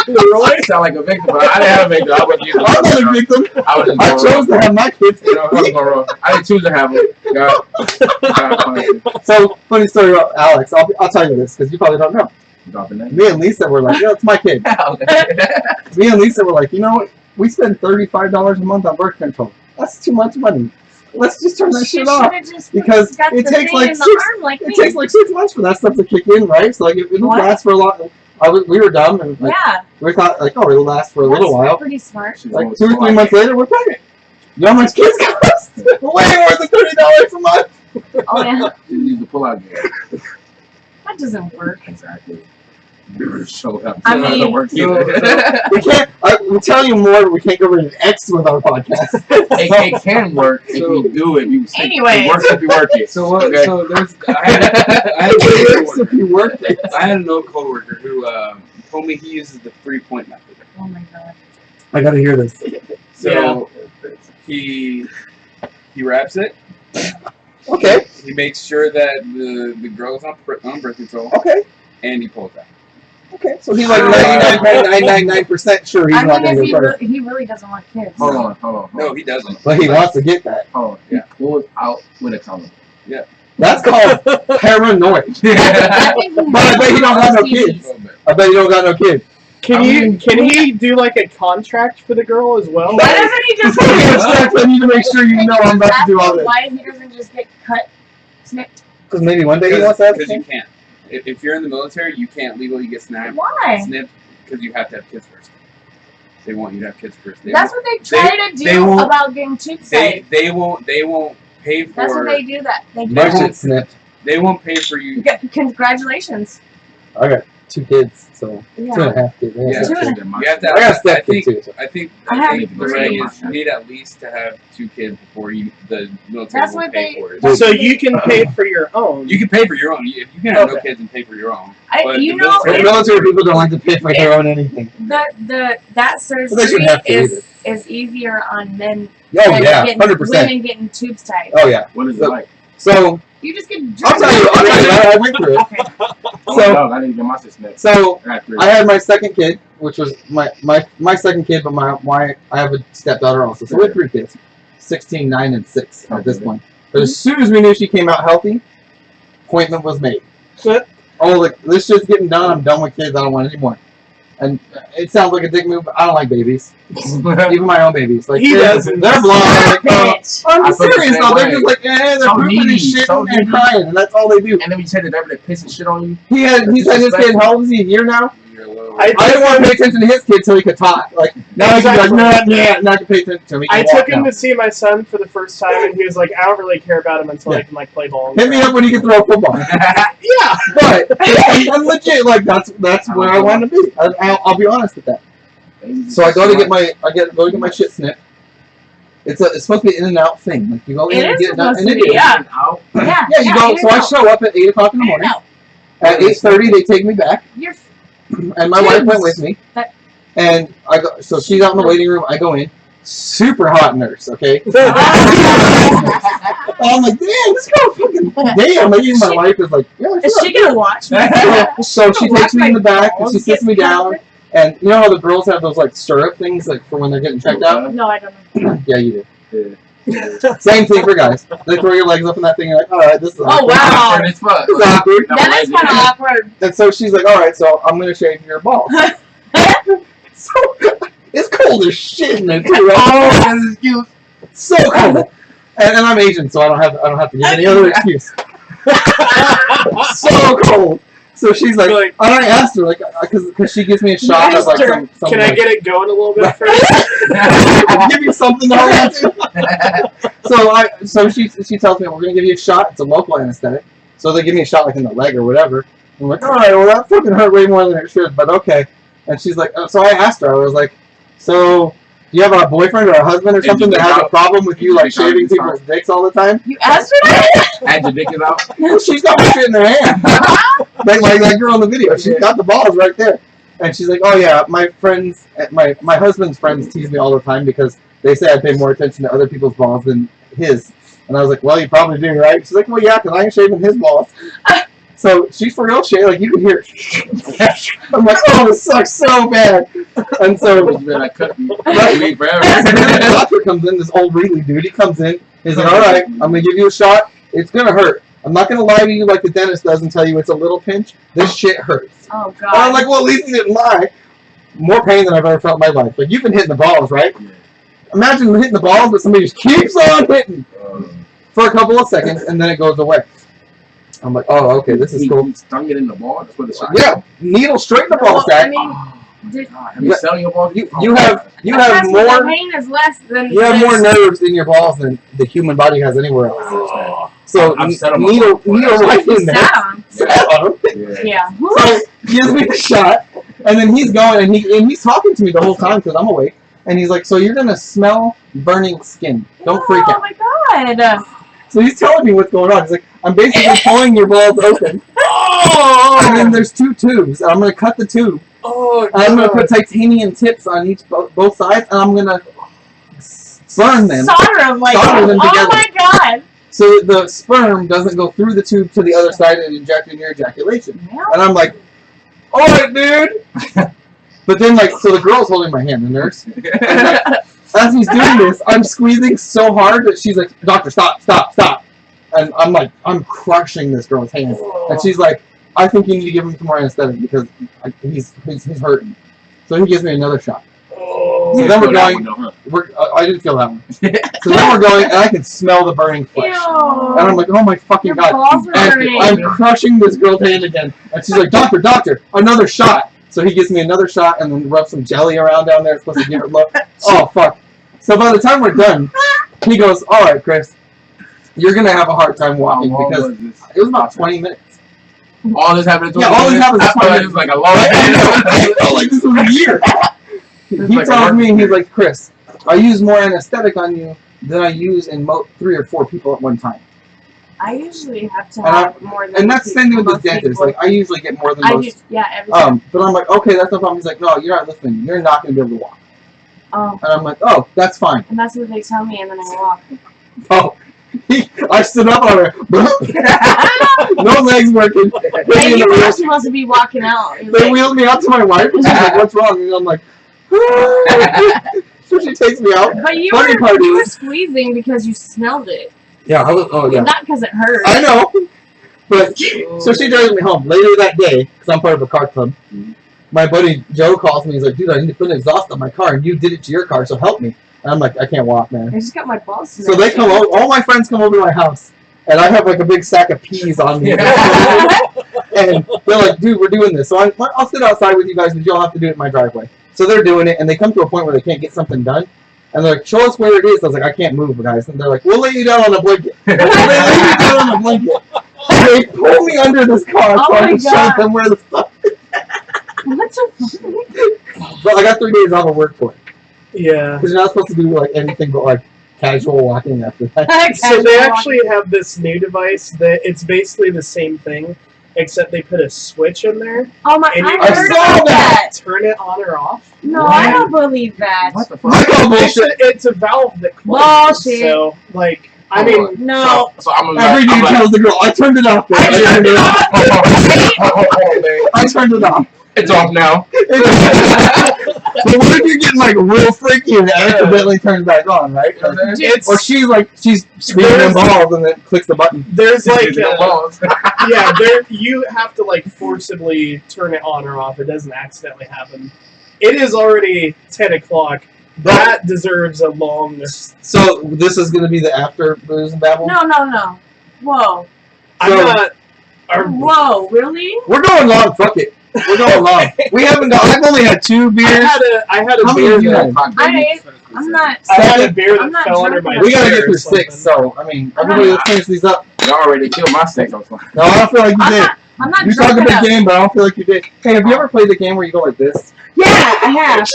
LaRoy? Sound like a victim, but I didn't have a victim. I wasn't using I'm not a victim. I was just I going chose to wrong. have my kids. You know, I was going wrong. I didn't choose to have them. God punished me. So funny story about Alex. I'll tell you this because you probably don't know. Dropping that. Me and Lisa were like, yeah, it's my kid. Me and Lisa were like, you know what? We spend $35 a month on birth control. That's too much money. Let's just turn that she shit off. should've just Because got it the takes thing like in the six- arm like It me. takes like 6 months for that stuff to kick in, right? So like it'll What? last for a lot. We were dumb and like, Yeah, we thought like, oh, it'll last for a little that's while. pretty smart. She's Like almost 2 or 3 polite. months later, we're pregnant. You know how much kids cost? Way more than $30 a month. Oh yeah, She used the pull-out game. that doesn't work. Exactly. Show up. I It doesn't mean- work So, either. we can't. We'll tell you more, but we can't go rated X with our podcast. It can work if you do it. You Anyways. It works if you work it. So what? Okay. So there's I had It works if you work it. I had an old coworker who told me he uses the 3-point method. Oh my god. I gotta hear this. So he wraps it. Okay. He makes sure that the girl's on birth control, Okay. and he pulls out. Okay. So he's like 99.999% sure he's I not mean, gonna if go first. he really doesn't want kids. Hold on. No, he doesn't. But he wants to get that. Hold on. Yeah. He pulls out with a tongue. That's called paranoid. I think he But I bet he don't have no OCD. kids. I bet you don't got no kids. Can he do like a contract for the girl as well? Why doesn't he just I need to make sure you know I'm about to do all this. Why he doesn't just get cut, snipped? Because maybe one day he wants to have a Because you kid. can't. If you're in the military, you can't legally get snipped Why? because you have to have kids first. They want you to have kids first. That's what they try to they do won't- about getting tubes sites. They won't pay for. That's what they do. That they do. My won't- shit's snipped. They won't pay for you. Congratulations. I got 2 kids, so Yeah. 2.5 kids. Yeah. Two and You have to. I got a I step kid think. too. So. I think. I have the three. saying is you need at least to have 2 kids before the military That's will what pay they- for it. Dude. So you can pay for your own. You can pay for your own. You can have no Okay. kids and pay for your own. I, you the know, And military people don't like to pay for their own anything. that But they surgery shouldn't have to is easier on men Oh than yeah, getting, 100%. women getting tubes tied. Oh yeah. What is it So- like? So You just get. I'll tell you. I went through it. Okay. Oh, So- no, I didn't get my shit snipped. So I got 3. I had my second kid, which was my second kid, but I have a stepdaughter also. So we had 3 kids, 16, 9, and 6 at this point. But as soon as we knew she came out healthy, appointment was made. Oh, like this shit's getting done. I'm done with kids. I don't want any more. And it sounds like a dick move, but I don't like babies. Even my own babies. Like, He doesn't. They're blonde. I'm like, oh. Bitch. I'm I feel the serious same though. They're way. just like, they're So pooping and needy, shitting so and needy. crying, and that's all they do. And then we said that they're pissing shit on you. He's had his kid, how old is he? A year now? I didn't want to pay attention to his kid till he could talk. Like, now he can be like, nah, not to pay attention to him. He I can walk took him now. to see my son for the first time, and he was like, I don't really care about him until I can like play ball. and Hit me crap." up when you can throw a football. Yeah. But I'm legit, like, that's where I want to be. I'll be honest with that. So I go to get my shit snipped. It's supposed to be an in and out thing. Like, you go in It and is get it done, supposed and to it be, is. yeah. Out. Yeah, Yeah, you go. it So is I out. show up at 8 o'clock in the morning. No, At 8:30, they take me back, you're and my wife went with me. That- And I go. So she's out in the waiting room. I go in. Super hot nurse. Okay. I'm like, damn, this girl fucking damn. Like, even my wife is like, yeah. Is she gonna watch me? So she takes me in the back and she balls sits me get down. covered? And you know how the girls have those like stirrup things like for when they're getting checked out? No, I don't know. Yeah, you do. Same thing for guys. They throw your legs up in that thing and you're like, alright, this is Oh, awkward. wow. Awkward as fuck. This is awkward. That is kind of awkward. And so she's like, alright, so I'm gonna shave your balls. So it's cold as shit in there too, right? Oh, that's an excuse. So cold. And I'm Asian, so I don't have to give any other excuse. So cold. So she's like, Like- and I asked her, like, because she gives me a shot of like some Can I like, get it going a little bit first? give you something to hold on to. So she tells me we're gonna give you a shot. It's a local anesthetic. So they give me a shot like in the leg or whatever. I'm like, all right, well that fucking hurt way more than it should, but okay. And she's like, so I asked her, I was like, so do you have a boyfriend or a husband or Did something you that dig has a out? problem with you Did like you dig out shaving his people's dicks all the time? You asked her that? Had your dick is out. Well, she's got my shit in her hand. like that girl in the video. She's got the balls right there. And she's like, oh yeah, my friends, my husband's friends tease me all the time because they say I pay more attention to other people's balls than his. And I was like, well, you probably do, right? She's like, well, yeah, because I ain't shaving his balls. So she's for real shit. Like, you can hear it. I'm like, oh, this sucks so bad. And so You better cut me. Right. Wait forever. and then the doctor comes in, this old Wheatley dude. He comes in. He's like, all right, I'm going to give you a shot. It's going to hurt. I'm not going to lie to you like the dentist does and tell you it's a little pinch. This shit hurts. Oh, And I'm God. like, well, at least he didn't lie. More pain than I've ever felt in my life. Like, you've been hitting the balls, right? Yeah. Imagine hitting the balls, but somebody just keeps on hitting for a couple of seconds, and then it goes away. I'm like, oh, okay, this is cool. He stung it in the ball. That's what the shot. Yeah, needle straight in the ball Well, sack. I mean, did, Have you selling your balls? You have the more pain is less than you have more this. nerves in your balls than the human body has anywhere else. Oh. So I've set 'em up needle before. right You in there. sat on. Sat on 'em. Yeah. Yeah. So he gives me the shot, and then he's going, and he's talking to me the whole time because I'm awake, and he's like, "So you're gonna smell burning skin? Don't freak Oh, out." my God. So he's telling me what's going on. He's like, "I'm basically pulling your balls open, and then there's two tubes, and I'm gonna cut the tube, Oh, and I'm gonna put titanium tips on both sides, and I'm gonna burn them." Solder them like Solder them oh together. my God. So the sperm doesn't go through the tube to the other side and inject in your ejaculation. Yeah. And I'm like, all right, dude. But then, like, so the girl's holding my hand, the nurse. And, like, as he's doing this, I'm squeezing so hard that she's like, doctor, stop, stop, stop. And I'm like, I'm crushing this girl's hand. And she's like, I think you need to give him some more anesthetic because he's hurting. So he gives me another shot. Oh. So then we're That going, one, huh? I didn't feel that one. So then we're going, and I can smell the burning flesh. Ew. And I'm like, oh my fucking Your God. balls are And hurting. I'm crushing this girl's hand again. And she's like, doctor, doctor, another shot. So he gives me another shot and then rubs some jelly around down there. It's supposed to give it love. Oh, fuck. So by the time we're done, he goes, all right, Chris, you're going to have a hard time walking How long because was this? it was about 20 minutes. All this happened in 20 Yeah, all this minutes? happened in I 20 thought it was like a long I felt like this was a year. He like a tells me, work he's like, Chris, I use more anesthetic on you than I use in 3 or 4 people at one time. I usually have to And have more than And that's the people- thing with the most dentist. people. Like, I usually get more than I most. use, yeah, every time. But I'm like, okay, that's no problem. He's like, no, you're not listening. You're not going to be able to walk. Oh, And I'm like, oh, that's fine. and that's what they tell me, and then I walk. Oh, I stood up on her. No legs working. Hey, you were supposed to be walking out. You're They like, wheeled me out to my wife, and she's like, what's wrong? And I'm like, so she takes me out. but you Funny part were is- squeezing because you smelled it, Yeah, oh, yeah. not because it hurt. I know. But, so she drives me home later that day, because I'm part of a car club. my buddy Joe calls me. He's like, dude, I need to put an exhaust on my car, and you did it to your car, so help me. And I'm like, I can't walk, man. I just got my balls. So they come over. All my friends come over to my house, and I have like a big sack of peas on me. And they're like, dude, we're doing this. So I'll sit outside with you guys, but you'll have to do it in my driveway. So they're doing it, and they come to a point where they can't get something done. And they're like, show us where it is. I was like, I can't move, guys. And they're like, we'll lay you down on a blanket. They lay me down on a blanket. They pull me under this car so I can show them where the stuff is. What the fuck? But I got 3 days off of work for it. Yeah. Because you're not supposed to do like anything but like casual walking after that. So they actually have this new device that it's basically the same thing, except they put a switch in there. Oh my! And I you heard saw about that. Turn it on or off. No, What? I don't believe that. What the fuck? Michael bullshit. It's a valve that closes. Bullshit. So like, I mean, No. So I'm Every dude tells the girl, I turned it off. I turned it off. I turned it off. It's off now. But what if you're getting like real freaky and accidentally turns back on, right? it's Or she's screaming involved and then clicks the button. there's like yeah, you have to like forcibly turn it on or off. It doesn't accidentally happen. It is already 10 o'clock. That deserves a long. So this is going to be the after Booze and Babble? No. Whoa. I'm So- not. Whoa, really? We're going long, fuck it. We're going long. We haven't gone, I've only had 2 beers. I had a How many beer have you that had? I'm not. I had a beer I'm that not fell under drunk my. enough. We gotta chair get through or something. 6, so, I mean, everybody, let's finish these up. You already killed my steak. I was like, No, I don't feel like you did. I'm not You drunk talk a big enough. game, but I don't feel like you did. Hey, have you ever played the game where you go like this? Yeah, I have.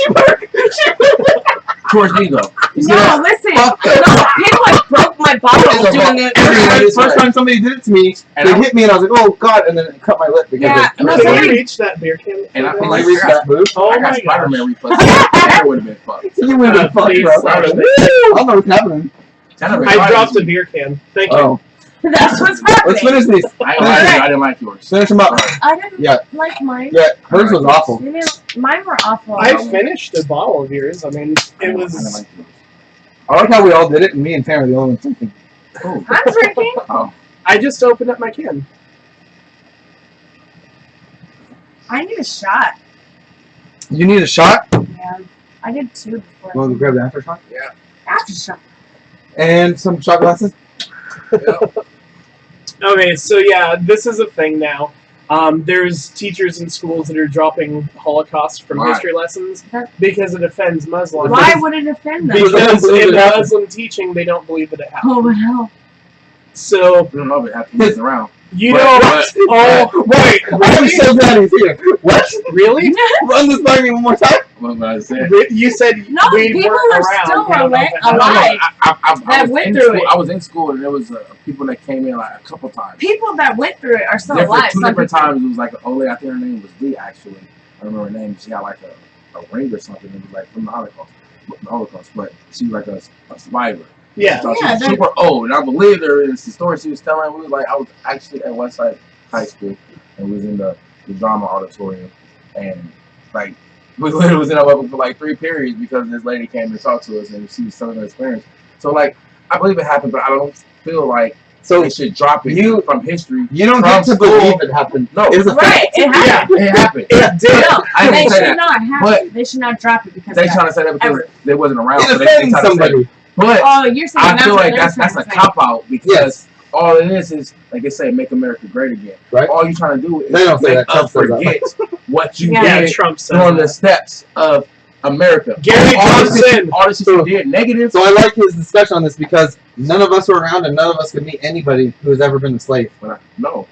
towards me though. No, listen. No, people like broke my bottle doing it. The first time somebody did it to me, they hit me and I was like, oh god, and then it cut my lip because No, Can somebody- you reach that beer can? And I feel I like reached that booth. Oh I my got gosh. Spider-Man reflex. That would have been fucked. You would have fucked, please, bro. sorry. I don't know what's happening. I I dropped a beer can. Thank you. Oh, That's what's happening. let's finish these. I didn't like yours. Finish them up. I didn't Yeah. like mine. Yeah, hers was awful. You know, mine were awful. I finished a bottle of yours. I mean, it I didn't was. like yours. I like how we all did it, and me and Tanner are the only ones drinking. Oh. I'm drinking. Oh. I just opened up my can. I need a shot. You need a shot? Yeah. I did 2 before. Well, grab the after shot. After shot. And some shot glasses. Okay, so yeah, this is a thing now. There's teachers in schools that are dropping Holocaust from Why? history lessons because it offends Muslims. Why would it offend them? Because believe in it happened. Muslim teaching, they don't believe that it happened. Oh, hell. So We don't know if it happens around. you But- don't. but- Oh wait, I'm so glad he's here. What? really? Run this by me one more time. What I said. You said No, we people weren't are around. still We don't know if it happened. alive. I That was went in through school. it. I was in school and there was people that came in like a couple times. People that went through it are still alive. Two Some different people- times. It was like an old lady. I think her name was Lee. Actually, I remember her name. She had like a ring or something. It was like from the Holocaust, but she was like a survivor. Yeah. So Yeah, she was super old, and I believed her. It's the story she was telling. We was like, I was actually at Westside High School, and we was in the drama auditorium, and like we literally was in our level for like 3 periods because this lady came and talked to us, and she was telling her experience. So like, I believe it happened, but I don't feel like So they should drop it from history. you don't From get to school. believe it happened. No, It's a Right, it happened. yeah, it happened. It did. No, I they didn't say should that. not have But- to. They should not drop it because They of that. trying to say that because Ever. they wasn't around. It so they offends trying to say- somebody. But Oh, you're saying I that's feel what like they're that's trying a to say. cop out because Yes. all it is like they say, make America great again. Right. All you trying to do is They don't say make that. Trump us says that. forget what you Yeah, did Trump said during the that. steps of America. Gary all the shit Johnson. all the shit you did negative. So I like his discussion on this because none of us were around and none of us could meet anybody who has ever been a slave. No,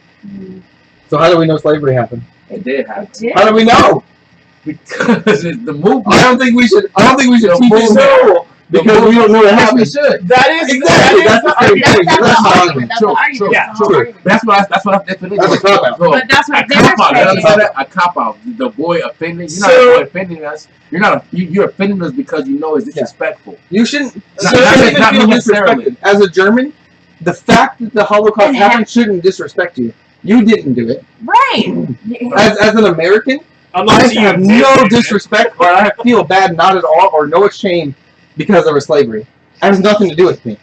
So how do we know slavery happened? it did It happen did. How do we know? because it's the movement. I don't think we should The teach movement. school because we don't know what Yes, we happened. should. That is Exactly, that's the same argument. thing. That's That's the the argument. That's the True, argument. true, That's the true. argument. That's what it is. That's a cop out. So, But that's what a they're cop out. You saying. understand that? A cop out. The boy offended. You're not So- the boy offending us. You're not. You're offending us because you know it's disrespectful. You shouldn't Not- you not- shouldn't even not feel necessarily. disrespected. As a German, the fact that the Holocaust It happened shouldn't disrespect you. You didn't do it. Right. As an American, I Unless you have did no it. disrespect or I feel bad not at all or no shame because of our slavery. It has nothing to do with me.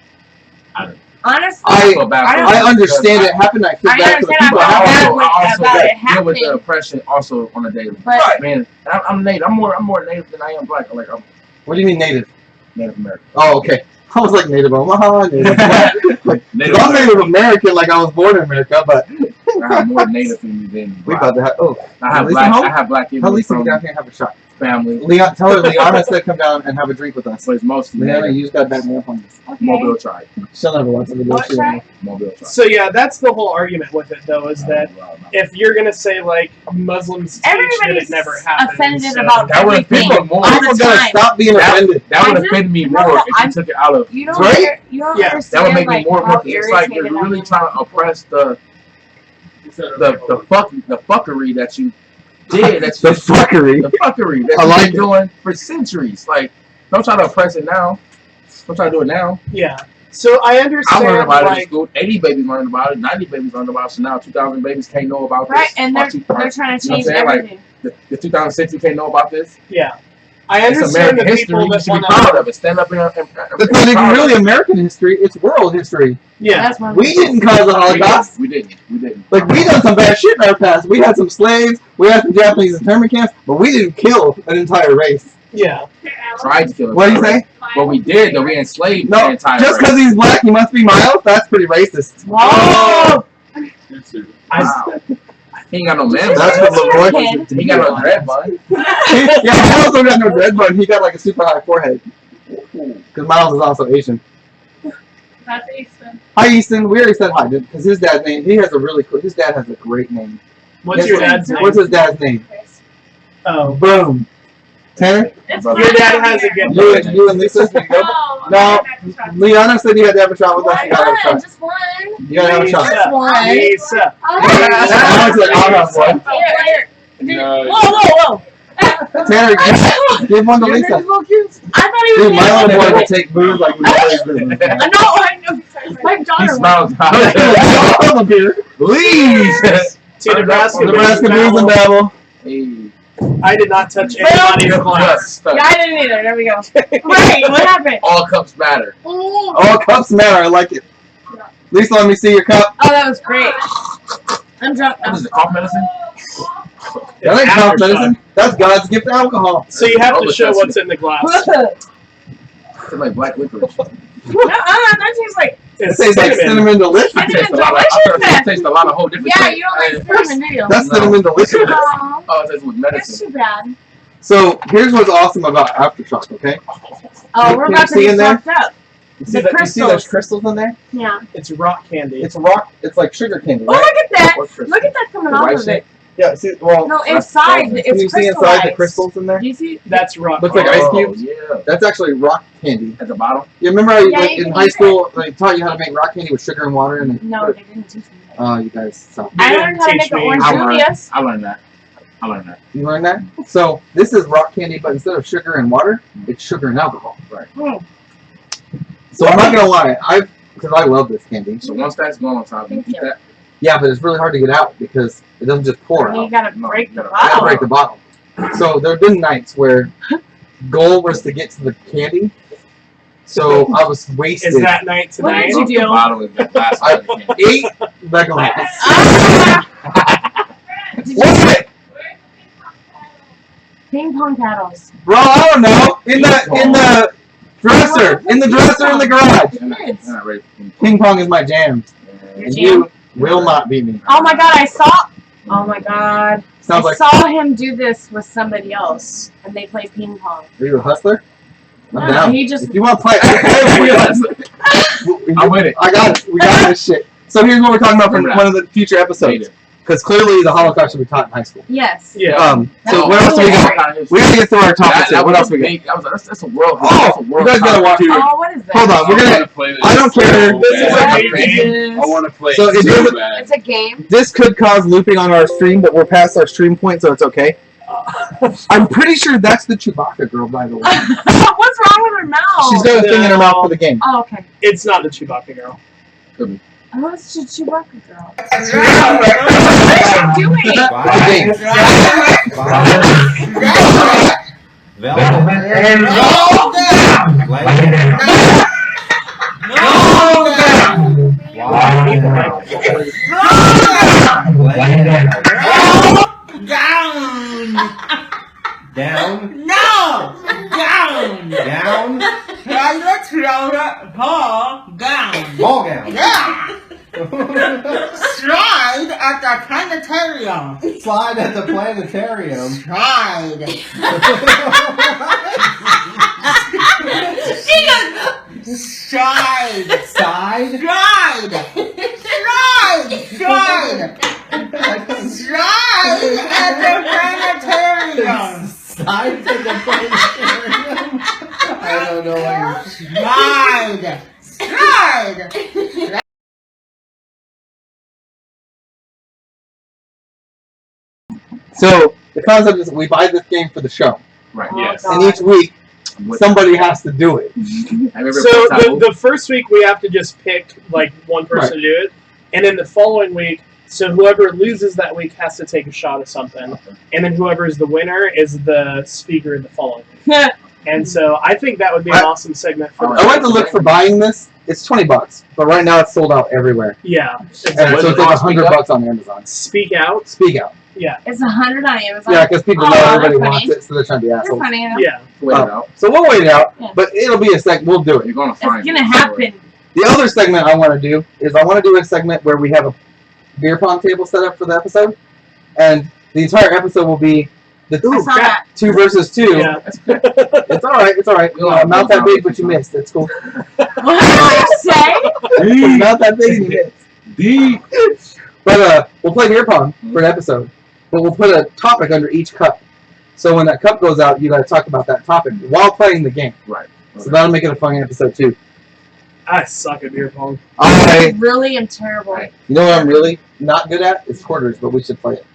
Honestly, I feel bad for I them understand it happened. I feel I bad for the understand. people. I feel bad I also about it deal with the happening. oppression also on a daily. But Man, I'm native. I'm more native than I am black. Like I'm What do you mean native? Native American. Oh, okay. I was like Native Omaha, Native Black. Native I'm Native American, like I was born in America, but I have more native in me than we black. about to have. Oh, I have Lisa black. home? I have black in tell me Lisa to from get down here and have a shot. family, Leon, tell her Liana said come down and have a drink with us. but it's mostly Liana, native. you just gotta back me up on this. okay. Mobile tribe. She'll never want to What tribe? Mobile tribe. So yeah, that's the whole argument with it, though, is that if you're gonna say like Muslims teach that Everybody's it never happened, offended so- about That would everything offend me more. all People the gotta time. stop being That- offended. That would I offend me no, more if I'm- you took it out of. You don't. Right? You don't Yeah, understand. That would make like, me more. how It's like you're irritated I really am. trying to oppress the fuckery that you did. That's The fuckery. the fuckery I that you've like been doing for centuries. Like, don't try to oppress it now. Don't try to do it now. Yeah. So I I understand, learned about it in like, school. 80 babies learned about it. 90 babies learned about it. So now 2,000 babies can't know about Right, this. and Or they're 2,000. trying to You know change what I'm saying? Like, everything. the 2006 can't know about this. yeah. I It's understand American the history. people You that should be want proud to. of it. Stand up and That's not even really American history, it's world history. Yeah. That's one. We didn't cause the Holocaust. We didn't. Like, we done some bad shit in our past. We had some slaves, we had some Japanese internment camps, but we didn't kill an entire race. Yeah. tried to kill us. What do you say? But we did, though. We enslaved the No, entire just race. because he's black, he must be mild? That's pretty racist. Whoa! Wow. He ain't got no man. That's bun. what LaRoy He ain't got no dread bun. Yeah, Miles don't got no dread bun. He got like a super high forehead. Because Miles is also Asian. That's Easton. Hi, Easton. We already said hi, because his dad's name, he has a really cool, his dad has a great name. What's Guess your what? dad's name? What's his dad's name? Oh. Boom. Tanner? Your dad has a good You and Lisa? No, Liana said you had to have a shot with us. You gotta have a shot. Just one. You gotta have a shot. Just one. Lisa. I was like, I'll have one. No, Whoa! Tanner, give one to Lisa. I thought he was Dude, my gonna little boy would take booze like we always do. No, I know. My He daughter. smiles. I'm a beer. Please. To Nebraska. Nebraska Booze and Babel. Hey. I did not touch anybody's glass. Yeah, I didn't either. There we go. Right. What happened? All cups matter. Oh, cups matter. I like it. Lisa, let me see your cup. Oh, that was great. I'm drunk now. What is it, cough medicine? That ain't cough Aftershock. medicine. That's God's gift to alcohol. So you have to show what's in the glass. It's like black licorice. That tastes like. It It's tastes like cinnamon delicious. Cinnamon It tastes a lot of whole different Yeah, things. you don't like cinnamon, do you? That's No. cinnamon delicious. Oh, Oh, it tastes with that's medicine. too bad. So here's what's awesome about Aftershock, okay? Oh, we're Can about you to see be in there? fucked up. You The see, you see those crystals. crystals in there? Yeah. It's rock candy. It's rock. It's like sugar candy, Oh, right? look at that. What crystal? Look at that coming The off white of shit? it. Yeah. See, well, No, That's inside. frozen. It's can you see crystallized. inside the crystals in there? Do you see? That's rock. Looks like ice Oh, cubes. yeah. That's actually rock candy. At the bottom? You remember how you, Yeah, like, you in can high eat school they taught you how to make rock candy with sugar and water and then No, they didn't teach me that. oh, you guys suck. I didn't learned how to teach make an me. orange I learned. Julius. I learned that. You learned that? So this is rock candy, but instead of sugar and water, it's sugar and alcohol. Right. So I'm not gonna lie, because I love this candy. So once that's gone on top, you Thank eat you. that. Yeah, but it's really hard to get out because it doesn't just pour You out. gotta No, break you the gotta You gotta bottle. break the bottle. So there have been nights where goal was to get to the candy. So I was wasted. Is that night What tonight? did you do? The bottle is the last I one you can. ate Megalons. Ah! Did you What's it? ping pong paddles? Bro, I don't know. In the dresser. In the dresser in the garage. You're not ready for Ping pong is my jam. Your And jam? you will not beat me. Oh my god, Oh my god. Sounds I like saw him do this with somebody else, and they play ping pong. are you a hustler? I'm No, down. he just. If you want to play, I'm with it. I got it. We got this shit. So here's what we're talking about from one of the future episodes. Because clearly the Holocaust should be taught in high school. Yes. Yeah. So what else do we got? We gotta get through our topics here. What else we got? That's a world. Oh, you guys gotta watch. Oh, what is that? Hold on, we're gonna. play this. I don't care. So This is bad. a game. I want to play So it it so doesn't- bad. It's a game. This could cause looping on our stream, but we're past our stream point, so it's okay. I'm pretty sure that's the Chewbacca girl, by the way. What's wrong with her mouth? She's got a thing in her mouth for the game. Oh, okay. It's not the Chewbacca girl. Oh, it's the Chewbacca girl. What What are you doing? Velvet. Down. No! Down! Down. Try to throw the ball down. Ball gown. Yeah! Stride at the planetarium. Slide at the planetarium. Stride. Stride. Side. Stride. Stride. Stride. Stride at the planetarium. Side to the planetarium. I don't know what you're. Stride. Stride. So the concept is we buy this game for the show, Right. Yes. Oh, and each week somebody has to do it. I remember So first the first week we have to just pick like one person to do it, and then the following week, so whoever loses that week has to take a shot of something, and then whoever is the winner is the speaker the following week. And so I think that would be an awesome segment for. I went to look for buying this. It's $20, but right now it's sold out everywhere. Yeah. And so it's like $100 on Amazon. Speak out. Speak out. Yeah. It's 100 on Amazon. Yeah, because people Oh, know that's everybody funny. wants it, so they're trying to be They're assholes. funny. Yeah. Wait it out. So we'll wait it out, Yeah. but it'll be a segment. We'll do it. You're gonna It's find gonna it. happen. The other segment I want to do is I want to do a segment where we have a beer pong table set up for the episode, and the entire episode will be the I saw that. 2 versus 2. Yeah. It's all right. It's all right. We don't have Not no that big, problem. but you missed. It's cool. What did you say? It's not that big, and you missed. But we'll play beer pong for an episode, but we'll put a topic under each cup. So when that cup goes out, you got to talk about that topic while playing the game. Right. So that'll make it a fun episode too. I suck at beer pong. I really am terrible. Right. You know what I'm really not good at? It's quarters, but we should play it.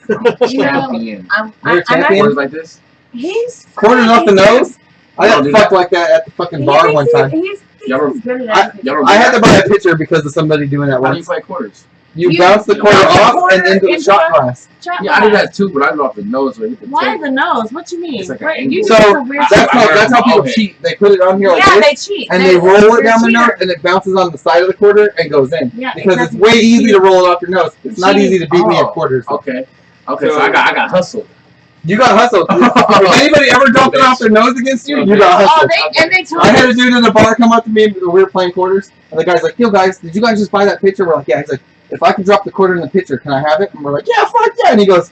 You know, Champion. I'm You're a champion? actually, Quarters like this. he's Quarters off the nose? I got do fucked that. like that at the fucking He bar thinks one he- time. He's Y'all ever- good at I- everything. Y'all ever I had to do buy that? a pitcher because of somebody doing that How do you once. play quarters? You You- bounce the you quarter bounce the off quarter and into the into shot a- glass. Shot Yeah, I do glass. that too, but I do off the nose where you hit the Why tip. the nose? What you mean? It's like an Wait, angle. you So, do some weird That's how people Okay. cheat. They put it on here like Yeah, this, they cheat. and They- they roll it they're down the cheaters. nose, and it bounces on the side of the quarter and goes in. Yeah, Because exactly. it's way easy to roll it off your nose. It's not Cheating. easy to beat me at Oh, quarters. Okay. Okay, so I got hustled. You got hustled. If anybody ever dropped it off their nose against you, you got Oh, hustled. they told I had a us. dude in the bar come up to me and we were playing quarters, and the guy's like, "Yo, guys, did you guys just buy that pitcher?" We're like, "Yeah." He's like, "If I could drop the quarter in the pitcher, can I have it?" And we're like, "Yeah, fuck yeah!" And he goes,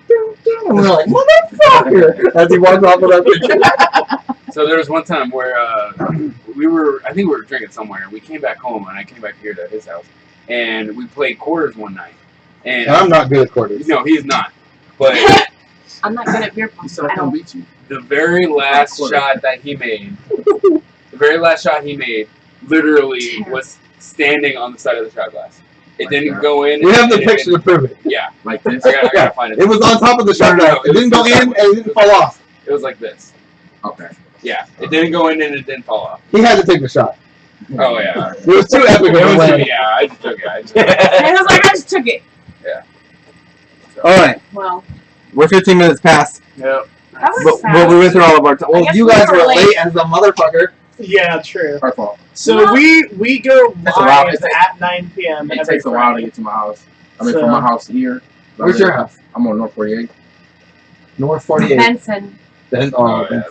"Ding, ding," and we're like, "Motherfucker!" As he walks off with our pitcher. So there was one time where I think we were drinking somewhere, and we came back home, and I came back here to his house, and we played quarters one night. And And I'm not good at quarters. no, he's not. But I'm not good at beer pong. He said I I can't don't. beat you. the very last Quarter. shot that he made, literally was standing on the side of the shot glass. It Like didn't that? go in. We have the and it picture to didn't- prove it. Yeah, Like this. I gotta find it. It was on top of the shot No, glass. it It didn't go was- in and it didn't fall off. It was like this. Okay. Yeah, it didn't go in and it didn't fall off. He had to take the shot. Oh yeah. It was too epic of It a was, win. yeah, I just took it. I just took it. And I was like, I just took it. All right, Well, we're 15 minutes past, Yep. that was but fast. we went through all of our time. I Well, guess you we guys were were late. late as a motherfucker. Yeah, true. Our fault. So No. we go That's a while. live It takes- at 9 p.m. It every takes a while to Friday. get to my house. I mean, So- from my house here. Where's your house? I'm on North 48. North 48. Benson. Then, Oh, yeah.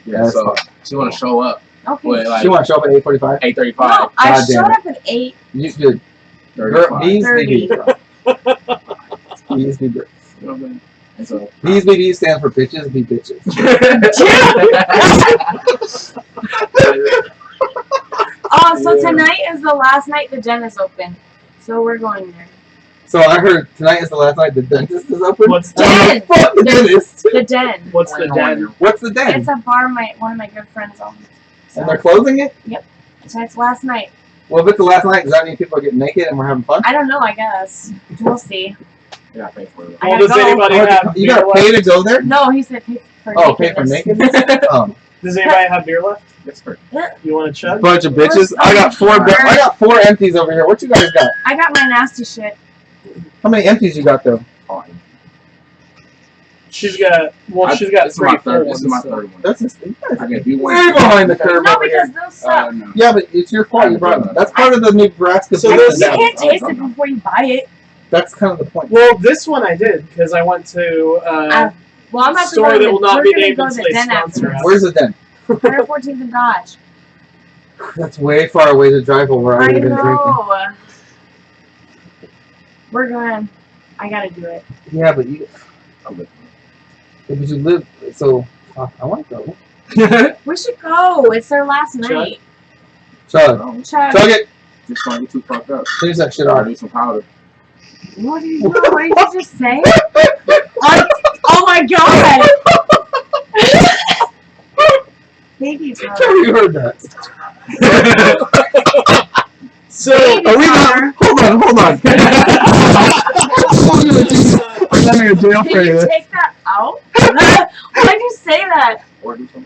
Yeah, That's so fine. she want to show up. Okay. Wait, like She want to show up at 8:45. 8:35. No, I God damn showed it. up at 8. You should. Girl, 35. bees, 30. BBs. Bees, BBs. You know what I mean? And so. Bees, BBs stand for bitches, be bitches. Oh, so Yeah. tonight is the last night the den is open. So we're going there. So I heard tonight is the last night the dentist is open. What's And I'm like, fuck the dentist. The den. What's the den? What's the den? It's a bar one of my good friends owns. So, And they're closing it? so it's last night. Well, if it's the last night, does that mean people are getting naked and we're having fun? I don't know, I guess. We'll see. Yeah, I pay for it. I Well, gotta does go. anybody have You beer gotta pay left? to go there? No, he said pay for Oh, pay for nakedness. nakedness? Oh. Does anybody have beer left? Yes, sir. You want to chug? Bunch of bitches. I got four empties over here. What you guys got? I got my nasty shit. How many empties you got though? Oh, She's got This is three my full third. ones. This is my so- third one. That's just, I get B1. way behind the curve No, over here. because those suck. No. Yeah, but it's your fault you brought them. That's part of the Nebraska. So business. this- You can't taste it before you buy it. That's kind of the point. Well, this one I did because I went to Well, I'm about to store go to that will not be we're gonna named go until to they Den after sponsor this. us. Where's it then? 114th and Dodge. That's way far away to drive over. I I would have been drinking. know. We're going. I gotta do it. Yeah, but you. I'm with But you live. So I want to go. We should go. It's their last night. Chug. you. Chug. Chug it. Just trying to get too fucked up. Finish that shit I off. need some powder. What did you just say? Oh my god! Thank you, Tyler. You heard that. So Thank you, Are we Tyler. not? Hold on. I'm having a jail Did for you you. take that out? Why'd you say that? Or do some